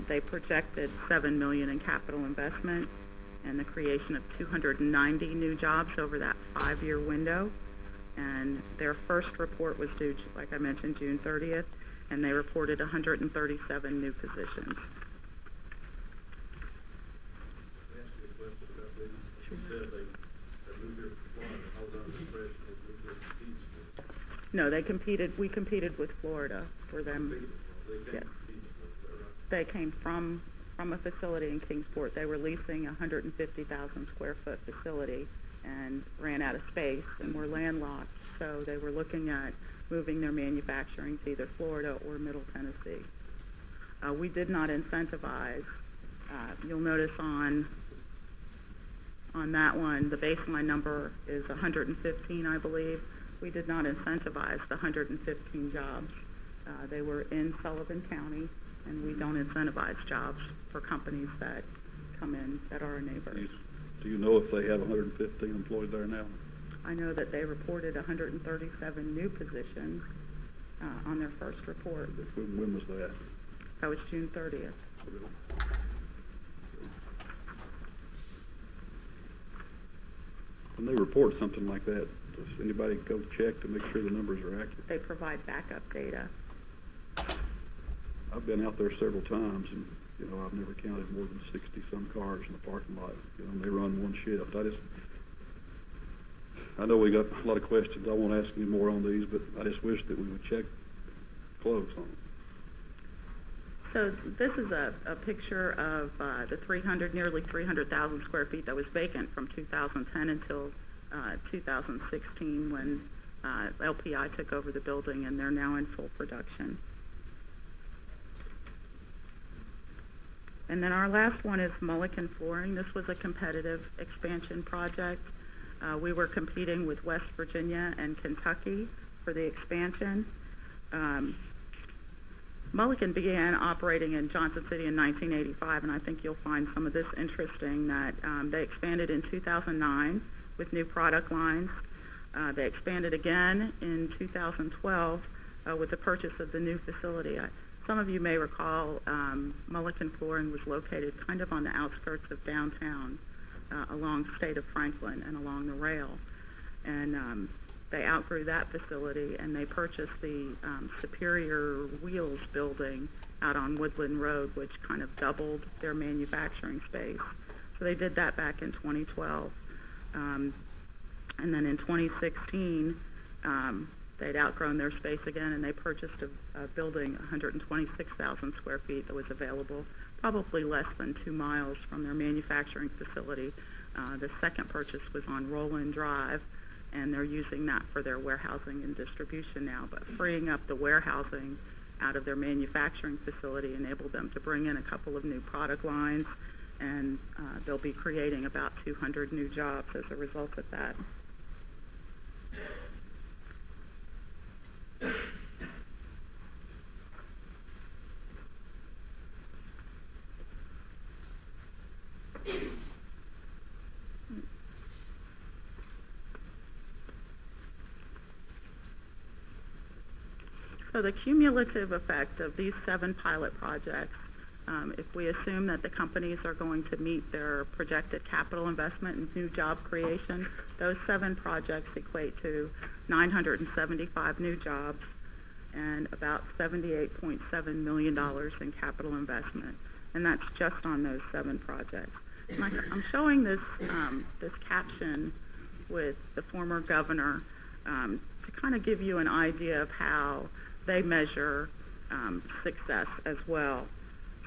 They projected $7 million in capital investment and the creation of 290 new jobs over that 5-year window. And their first report was due, like I mentioned, June 30th, and they reported 137 new positions. No, we competed with Florida for them. Yes. They came from a facility in Kingsport. They were leasing a 150,000 square foot facility and ran out of space and were landlocked. So they were looking at moving their manufacturing to either Florida or Middle Tennessee. We did not incentivize. You'll notice on that one, the baseline number is 115, I believe. We did not incentivize the 115 jobs. They were in Sullivan County, and we don't incentivize jobs for companies that come in that are our neighbors. Do you know if they have 115 employed there now? I know that they reported 137 new positions on their first report. When was that? That was June 30th. When they report something like that, does anybody go check to make sure the numbers are accurate? They provide backup data. I've been out there several times, and I've never counted more than 60-some cars in the parking lot. And they run one shift. I know we got a lot of questions. I won't ask any more on these, but I just wish that we would check close on them. So this is a picture of the nearly 300,000 square feet that was vacant from 2010 until 2016 when LPI took over the building, and they're now in full production. And then our last one is Mulliken Flooring. This was a competitive expansion project. We were competing with West Virginia and Kentucky for the expansion. Mulliken began operating in Johnson City in 1985, and I think you'll find some of this interesting, that they expanded in 2009 with new product lines. They expanded again in 2012 with the purchase of the new facility. Some of you may recall Mulliken Flooring was located kind of on the outskirts of downtown along State of Franklin and along the rail. And they outgrew that facility and they purchased the Superior Wheels building out on Woodland Road, which kind of doubled their manufacturing space. So they did that back in 2012. And then in 2016, they'd outgrown their space again, and they purchased a building, 126,000 square feet, that was available probably less than 2 miles from their manufacturing facility. The second purchase was on Roland Drive, and they're using that for their warehousing and distribution now. But freeing up the warehousing out of their manufacturing facility enabled them to bring in a couple of new product lines, and they'll be creating about 200 new jobs as a result of that. So the cumulative effect of these 7 pilot projects, if we assume that the companies are going to meet their projected capital investment and new job creation, those 7 projects equate to 975 new jobs and about $78.7 million in capital investment. And that's just on those 7 projects. And I'm showing this, this caption with the former governor to kind of give you an idea of how they measure success as well.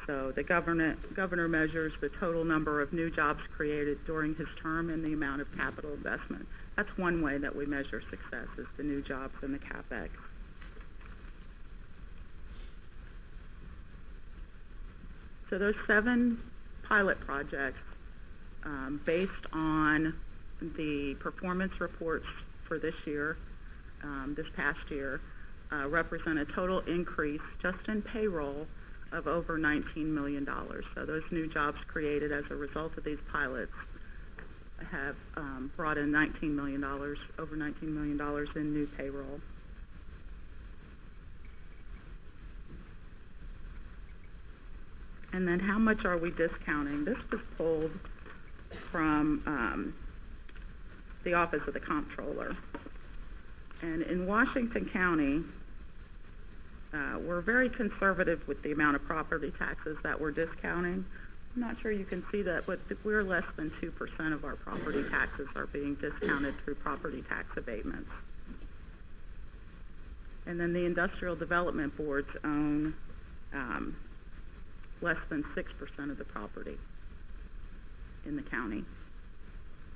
So the governor measures the total number of new jobs created during his term and the amount of capital investment. That's one way that we measure success, is the new jobs and the CapEx. So those 7 pilot projects, based on the performance reports for this year, this past year, represent a total increase just in payroll of over $19 million. So those new jobs created as a result of these pilots have brought in $19 million, over $19 million in new payroll. And then how much are we discounting? This was pulled from the Office of the Comptroller. And in Washington County, we're very conservative with the amount of property taxes that we're discounting. I'm not sure you can see that, but we're less than 2% of our property taxes are being discounted through property tax abatements. And then the industrial development boards own less than 6% of the property in the county.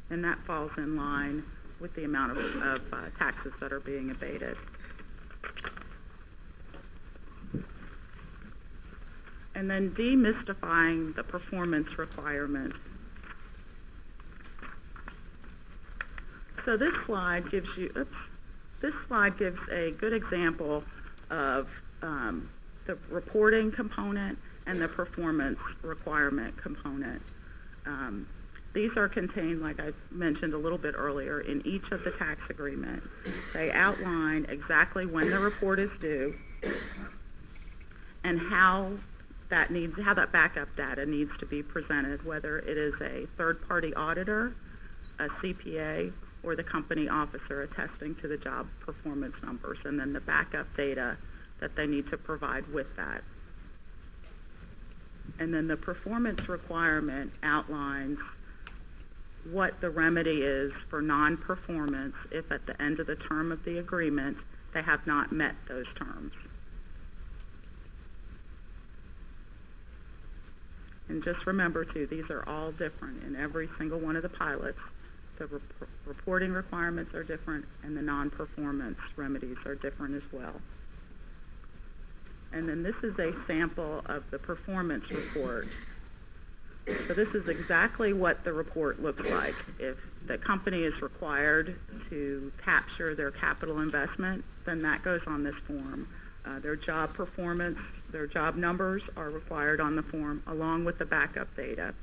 And that falls in line with the amount of taxes that are being abated. And then demystifying the performance requirement. So this slide gives you, a good example of the reporting component and the performance requirement component. These are contained, like I mentioned a little bit earlier, in each of the tax agreements. They outline exactly when the report is due and how that backup data needs to be presented, whether it is a third-party auditor, a CPA, or the company officer attesting to the job performance numbers, and then the backup data that they need to provide with that. And then the performance requirement outlines what the remedy is for non-performance if at the end of the term of the agreement they have not met those terms. And just remember too, these are all different in every single one of the pilots. The reporting requirements are different and the non-performance remedies are different as well. And then this is a sample of the performance report. So this is exactly what the report looks like. If the company is required to capture their capital investment, then that goes on this form. Their job performance, their job numbers are required on the form along with the backup data.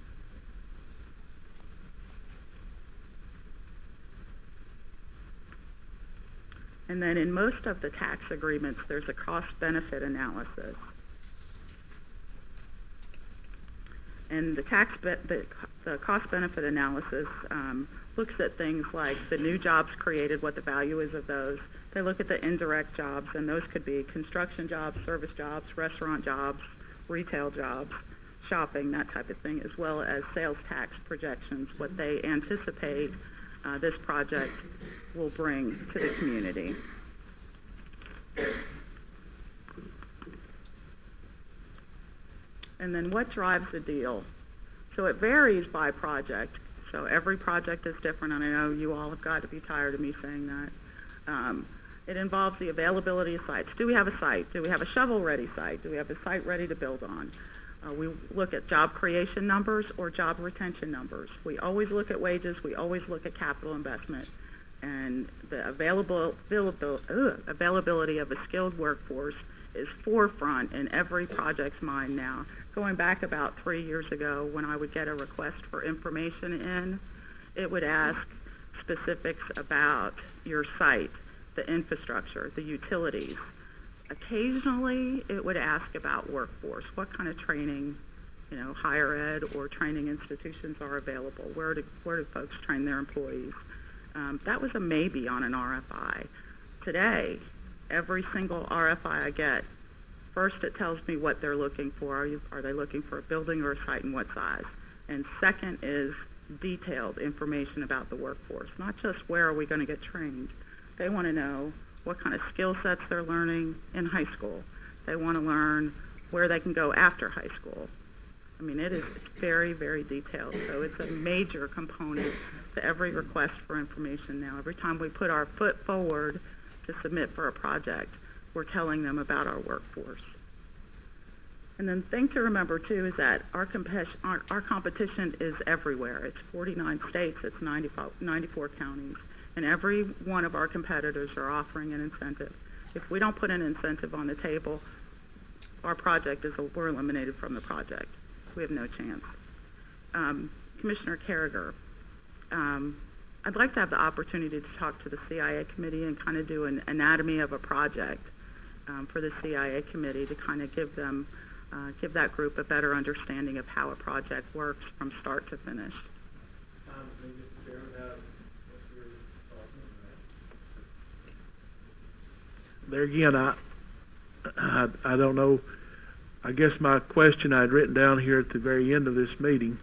And then in most of the tax agreements, there's a cost-benefit analysis. And the the cost-benefit analysis looks at things like the new jobs created, what the value is of those. They look at the indirect jobs, and those could be construction jobs, service jobs, restaurant jobs, retail jobs, shopping, that type of thing, as well as sales tax projections, what they anticipate this project will bring to the community. And then what drives the deal? So it varies by project. So every project is different, and I know you all have got to be tired of me saying that. It involves the availability of sites. Do we have a site? Do we have a shovel-ready site? Do we have a site ready to build on? We look at job creation numbers or job retention numbers. We always look at wages. We always look at capital investment. And the availability of a skilled workforce is forefront in every project's mind now. Going back about 3 years ago, when I would get a request for information in, it would ask specifics about your site, the infrastructure, the utilities. Occasionally, it would ask about workforce. What kind of training, higher ed or training institutions are available? Where do folks train their employees? That was a maybe on an RFI. Today, every single RFI I get, first it tells me what they're looking for. Are they looking for a building or a site and what size? And second is detailed information about the workforce, not just where are we going to get trained. They want to know what kind of skill sets they're learning in high school. They want to learn where they can go after high school. I mean, it's very, very detailed. So it's a major component to every request for information now. Every time we put our foot forward to submit for a project, we're telling them about our workforce. And then thing to remember too is that our competition is everywhere. It's 49 states, it's 94 counties, and every one of our competitors are offering an incentive. If we don't put an incentive on the table, our project we're eliminated from the project. We have no chance. Commissioner Carragher, I'd like to have the opportunity to talk to the CIA committee and kind of do an anatomy of a project for the CIA committee to kind of give that group a better understanding of how a project works from start to finish. There again, I don't know. I guess my question I'd written down here at the very end of this meeting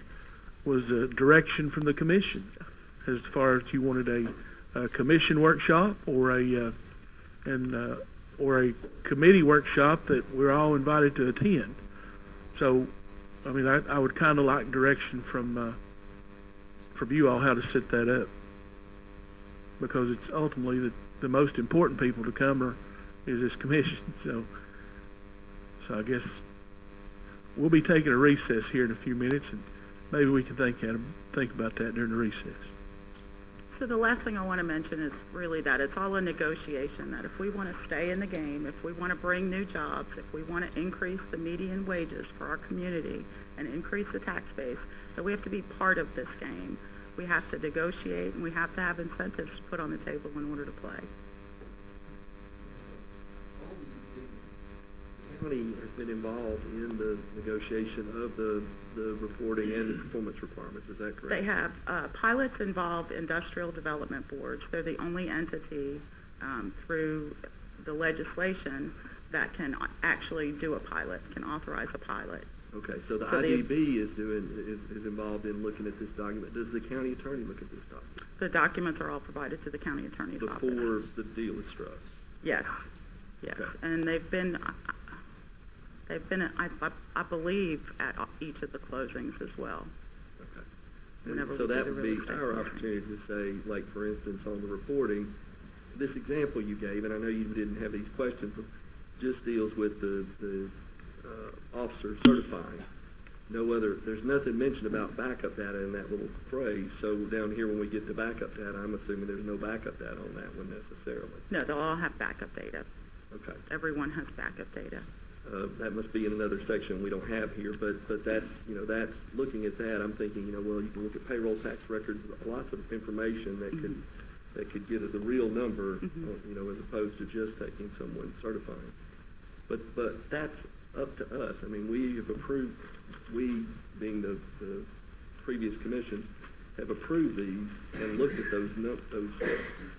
was a direction from the commission as far as you wanted a commission workshop or a committee workshop that we're all invited to attend. So, I mean, I would kind of like direction from you all how to set that up, because it's ultimately the most important people to come is this commission. So I guess we'll be taking a recess here in a few minutes, and maybe we can think about that during the recess. So the last thing I want to mention is really that it's all a negotiation, that if we want to stay in the game, if we want to bring new jobs, if we want to increase the median wages for our community and increase the tax base, that we have to be part of this game. We have to negotiate, and we have to have incentives put on the table in order to play. The county has been involved in the negotiation of the reporting and the performance requirements. Is that correct? They have. Pilots involve industrial development boards. They're the only entity through the legislation that can actually do a pilot, can authorize a pilot. Okay, so the IGB is involved in looking at this document. Does the county attorney look at this document? The documents are all provided to the county attorney's office. Before the deal is struck? Yes, yes. Okay. And they've been, I believe, at each of the closings as well. Okay. So that would be our opportunity to say, like, for instance, on the reporting, this example you gave, and I know you didn't have these questions, but just deals with the officer certifying. There's nothing mentioned about backup data in that little phrase. So down here when we get to backup data, I'm assuming there's no backup data on that one necessarily. No, they'll all have backup data. Okay. Everyone has backup data. That must be in another section we don't have here, but that's, that's looking at that, I'm thinking, well, you can look at payroll tax records, lots of information that could get us a real number, as opposed to just taking someone certifying. But that's up to us. I mean, we have approved, we, being the previous commission, have approved these and looked at those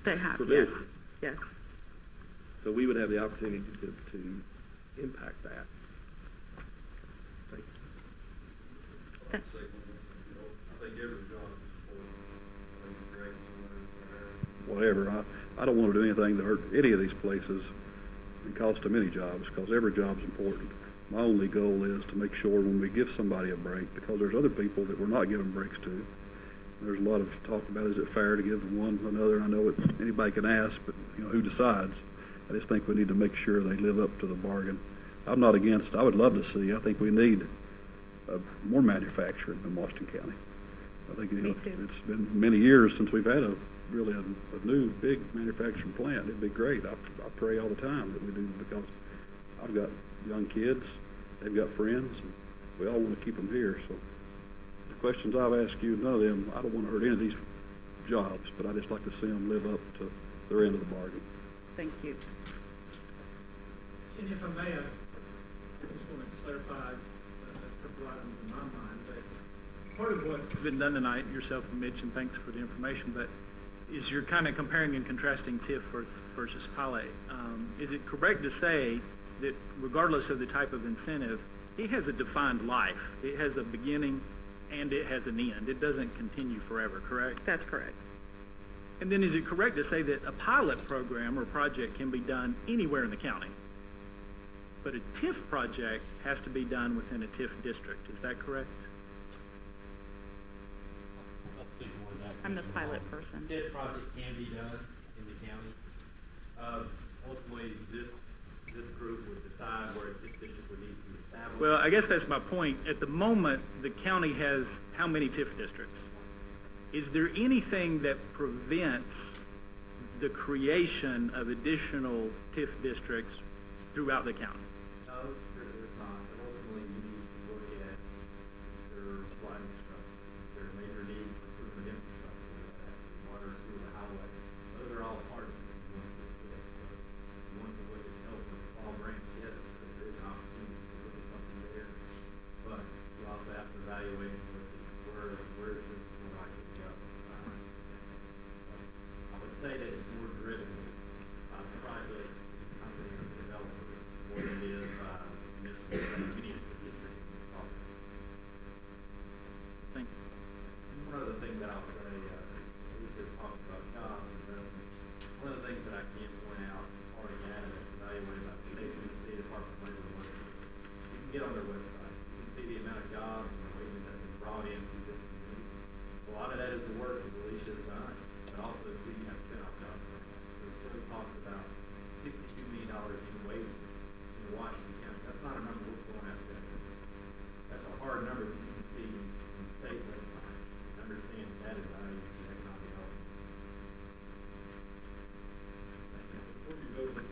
They have, yes, provisions. yes. So we would have the opportunity to impact that. Thank you. I'd say, I think every job is great. Whatever. I don't want to do anything to hurt any of these places and cost them any jobs, because every job's important. My only goal is to make sure when we give somebody a break, because there's other people that we're not giving breaks to. There's a lot of talk about, is it fair to give one another? I know anybody can ask, but you know, who decides? I just think we need to make sure they live up to the bargain. I'm not against, I would love to see, I think we need more manufacturing in Washington County. I think, you know, it's been many years since we've had really a new big manufacturing plant. It'd be great. I pray all the time that we do, because I've got young kids, they've got friends, and we all want to keep them here. So the questions I've asked you, none of them, I don't want to hurt any of these jobs, but I just like to see them live up to their end of the bargain. Thank you. And if I may, I just want to clarify a couple items in my mind, but part of what's been done tonight, yourself and Mitch, and thanks for the information, but is you're kind of comparing and contrasting TIF versus pilot. Is it correct to say that regardless of the type of incentive, it has a defined life? It has a beginning and it has an end. It doesn't continue forever, correct? That's correct. And then is it correct to say that a pilot program or project can be done anywhere in the county, but a TIF project has to be done within a TIF district? Is that correct? I'm the pilot person. This project can be done in the county. Ultimately, this group would decide where this district would need to be established. Well, I guess that's my point. At the moment, the county has how many TIF districts? Is there anything that prevents the creation of additional TIF districts throughout the county? No, there's not. But ultimately, you need to look at their light infrastructure, their major needs for improvement infrastructure, water, sewer, highway. Those are all part of it. You want to look at help with all branch, yes, because there is an opportunity to look at something there. But you also have to evaluate and look at where is this more likely to go. I would say that it's more driven by the project, company, or developer more than it is by municipal district. Thank you. One other thing that I'll say, we just talked about jobs and investment. One of the things that I can point out, or data that's evaluated by the state Tennessee Department of Labor and Workforce, you can get on their website. You can see the amount of jobs and the wages that have been brought in through this community. A lot of that is the work that Alicia has done, but also we have spin-off jobs. So it really talks about $62 million in wages in Washington County. That's not a number we're going after. That's a hard number that you can see in the state website and understand that is value to economic development. Before you go to the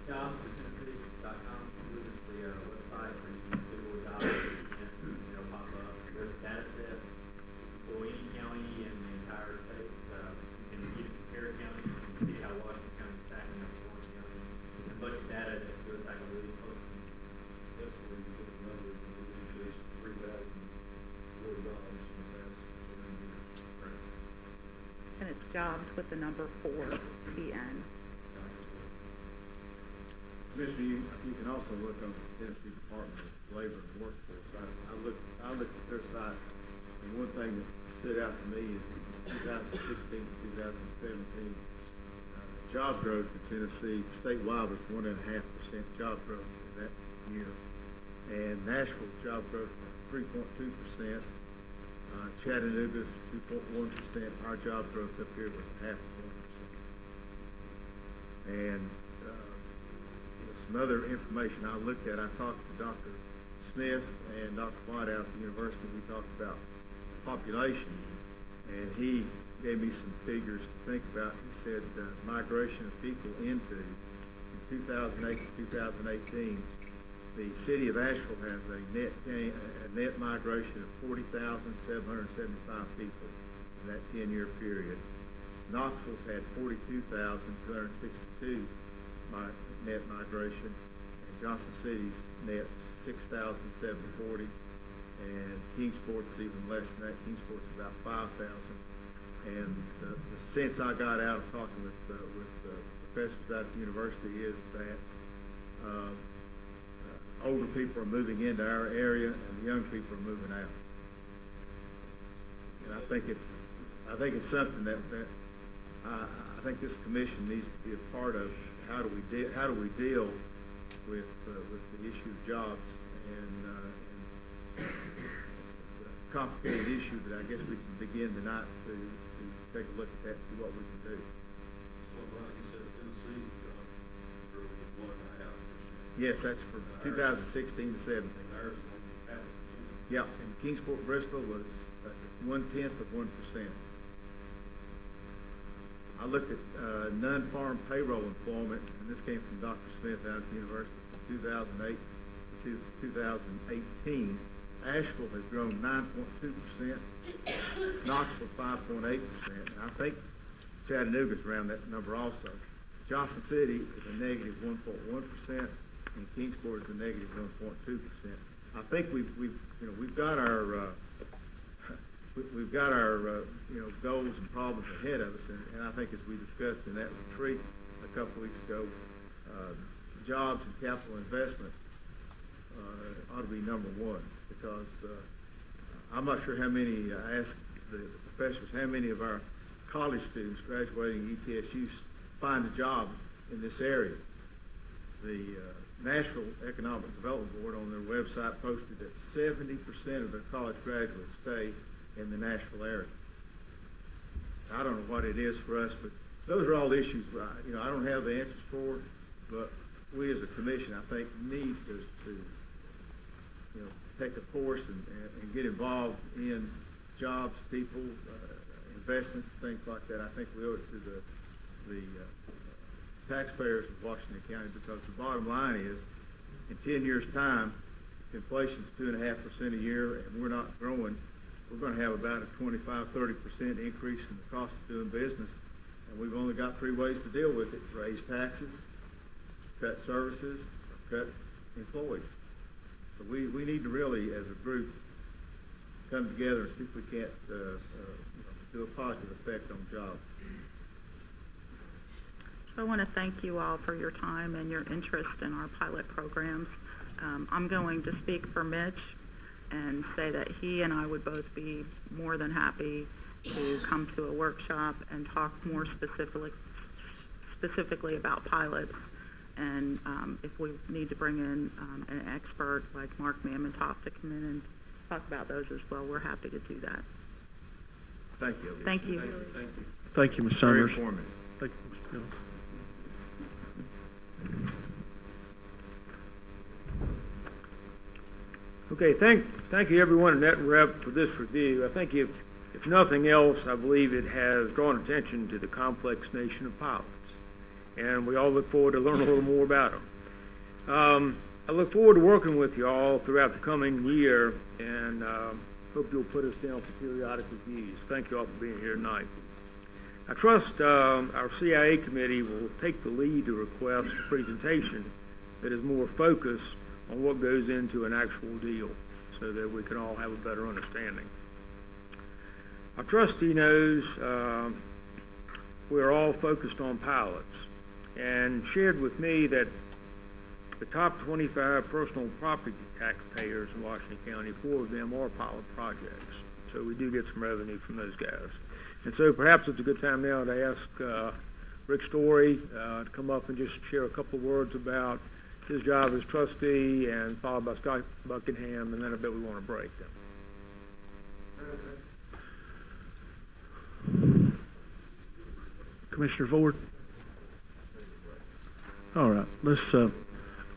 Jobs.Tennessee.com is the website where you can see what jobs and pop up. There's a data set for any county in the entire state. You can even compare counties and see how Washington County is stacking up with Orange County. There's a bunch of data that goes back a really close. that's where you get the numbers, and we increased $3,000 in the past 7 years. And it's jobs with the number 4, EN. Commissioner, you can also look on the Tennessee Department of Labor and Workforce. I looked at their site, and one thing that stood out to me is 2016 to 2017, job growth in Tennessee statewide was 1.5% job growth in that year, and Nashville job growth was 3.2%. Chattanooga's 2.1%. Our job growth up here was 0.5%. And some other information I looked at, I talked to Dr. Smith and Dr. Whiteout at the university. We talked about population, and he gave me some figures to think about. He said migration of people into, in 2008 to 2018, the city of Asheville has a net migration of 40,775 people in that 10-year period. Knoxville's had 42,262 net migration, and Johnson City's net 6,740, and Kingsport's even less than that. Kingsport's about 5,000. And the sense I got out of talking with professors out at the university is that older people are moving into our area, and the young people are moving out. And I think it's something that I think this commission needs to be a part of. How do we deal with the issue of jobs and the complicated issue that I guess we can begin tonight to take a look at that and see what we can do. So, like you said, Tennessee, grew 1.5%. Yes, that's for 2016 to 17. Yeah, and Kingsport Bristol was 0.1%. I looked at non-farm payroll employment, and this came from Dr. Smith out at the university, from 2008 to 2018. Asheville has grown 9.2%, Knoxville 5.8%, and I think Chattanooga's around that number also. Johnson City is a negative 1.1%, and Kingsport is a negative 1.2%. I think we've got our goals and problems ahead of us, and I think as we discussed in that retreat a couple weeks ago, jobs and capital investment ought to be number one, because I'm not sure how many, I asked the professors, how many of our college students graduating ETSU find a job in this area. The Nashville Economic Development Board on their website posted that 70% of their college graduates stay in the Nashville area. I don't know what it is for us, but those are all issues I don't have the answers for, but we as a commission, I think, need to take a course and get involved in jobs, people, investments, things like that. I think we owe it to the taxpayers of Washington County, because the bottom line is, in 10 years' time, inflation's 2.5% a year, and we're not growing. We're going to have about a 25-30% increase in the cost of doing business, and we've only got 3 ways to deal with it: raise taxes, cut services, or cut employees. So we need to really, as a group, come together and see if we can't do a positive effect on jobs. So I want to thank you all for your time and your interest in our pilot programs. I'm going to speak for Mitch and say that he and I would both be more than happy to come to a workshop and talk more specifically about pilots. And if we need to bring in an expert like Mark Mamontoff to come in and talk about those as well, we're happy to do that. Thank you. Thank you. Thank you. Thank you, Ms. Summers. Very informative. Thank you, Mr. Jones. Okay, thank you everyone in Net Rep for this review. I think if nothing else, I believe it has drawn attention to the complex nation of pilots, and we all look forward to learning a little more about them. I look forward to working with you all throughout the coming year, and hope you'll put us down for periodic reviews. Thank you all for being here tonight. I trust our CIA committee will take the lead to request a presentation that is more focused on what goes into an actual deal, so that we can all have a better understanding. Our trustee knows we're all focused on pilots, and shared with me that the top 25 personal property taxpayers in Washington County, 4 of them are pilot projects. So we do get some revenue from those guys. And so perhaps it's a good time now to ask Rick Story to come up and just share a couple of words about his job as trustee, and followed by Scott Buckingham, and then I bet we want to break them. Commissioner Ford? All right, let's,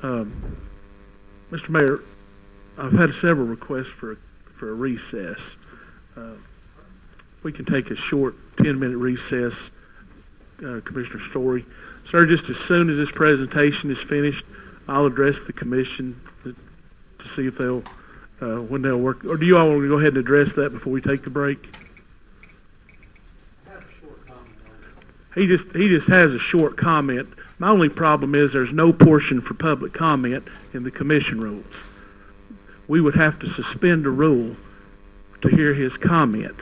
Mr. Mayor, I've had several requests for a recess. We can take a short 10-minute recess, Commissioner Story. Sir, just as soon as this presentation is finished, I'll address the commission to see if they'll, when they'll work, or do you all want to go ahead and address that before we take the break? I have a short comment on he just has a short comment. My only problem is there's no portion for public comment in the commission rules. We would have to suspend a rule to hear his comment.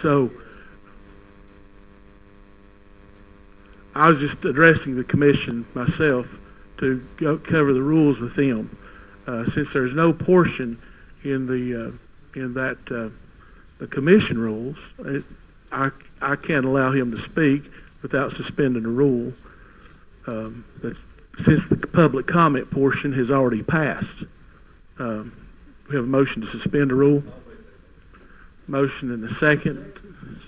So I was just addressing the commission myself to cover the rules with them. Since there's no portion in the commission rules, I can't allow him to speak without suspending a rule. Since the public comment portion has already passed, we have a motion to suspend the rule. Motion and a second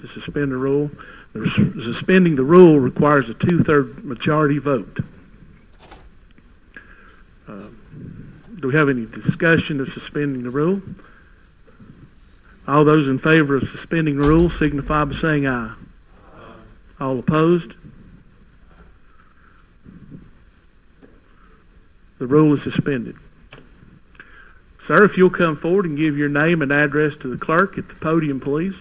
to suspend the rule. Suspending the rule requires a 2/3 majority vote. Do we have any discussion of suspending the rule? All those in favor of suspending the rule signify by saying aye. All opposed? The rule is suspended. Sir, if you'll come forward and give your name and address to the clerk at the podium, please.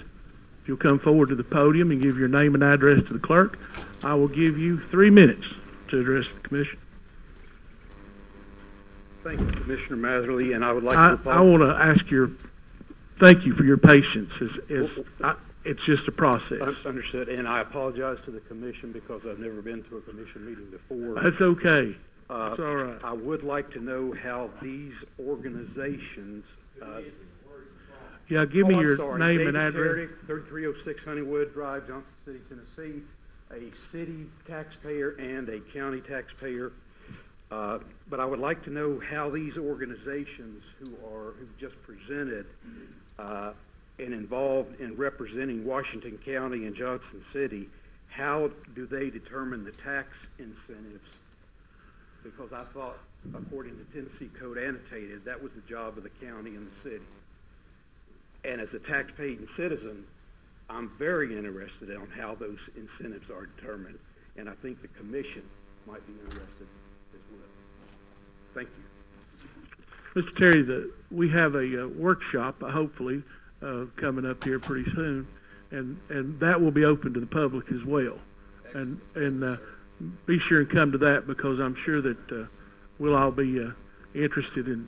If you'll come forward to the podium and give your name and address to the clerk, I will give you 3 minutes to address the commission. Thank you, Commissioner Matherly, and I would like to I want to ask thank you for your patience. It's just a process. Understood, and I apologize to the commission because I've never been to a commission meeting before. That's okay. It's all right. I would like to know how these organizations... yeah, give me your name David and address. Terry, 3306 Honeywood Drive, Johnson City, Tennessee, a city taxpayer and a county taxpayer. But I would like to know how these organizations who've just presented and involved in representing Washington County and Johnson City, how do they determine the tax incentives? Because I thought, according to Tennessee Code Annotated, that was the job of the county and the city. And as a tax-paying citizen, I'm very interested in how those incentives are determined, and I think the commission might be interested as well. Thank you. Mr. Terry, we have a workshop, hopefully, coming up here pretty soon, and that will be open to the public as well. And be sure and come to that, because I'm sure that we'll all be interested in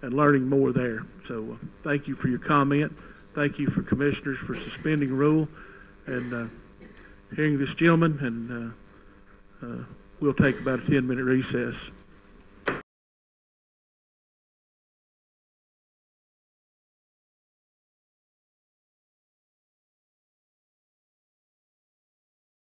learning more there. So thank you for your comment. Thank you for commissioners for suspending rule and hearing this gentleman, and we'll take about a 10-minute recess.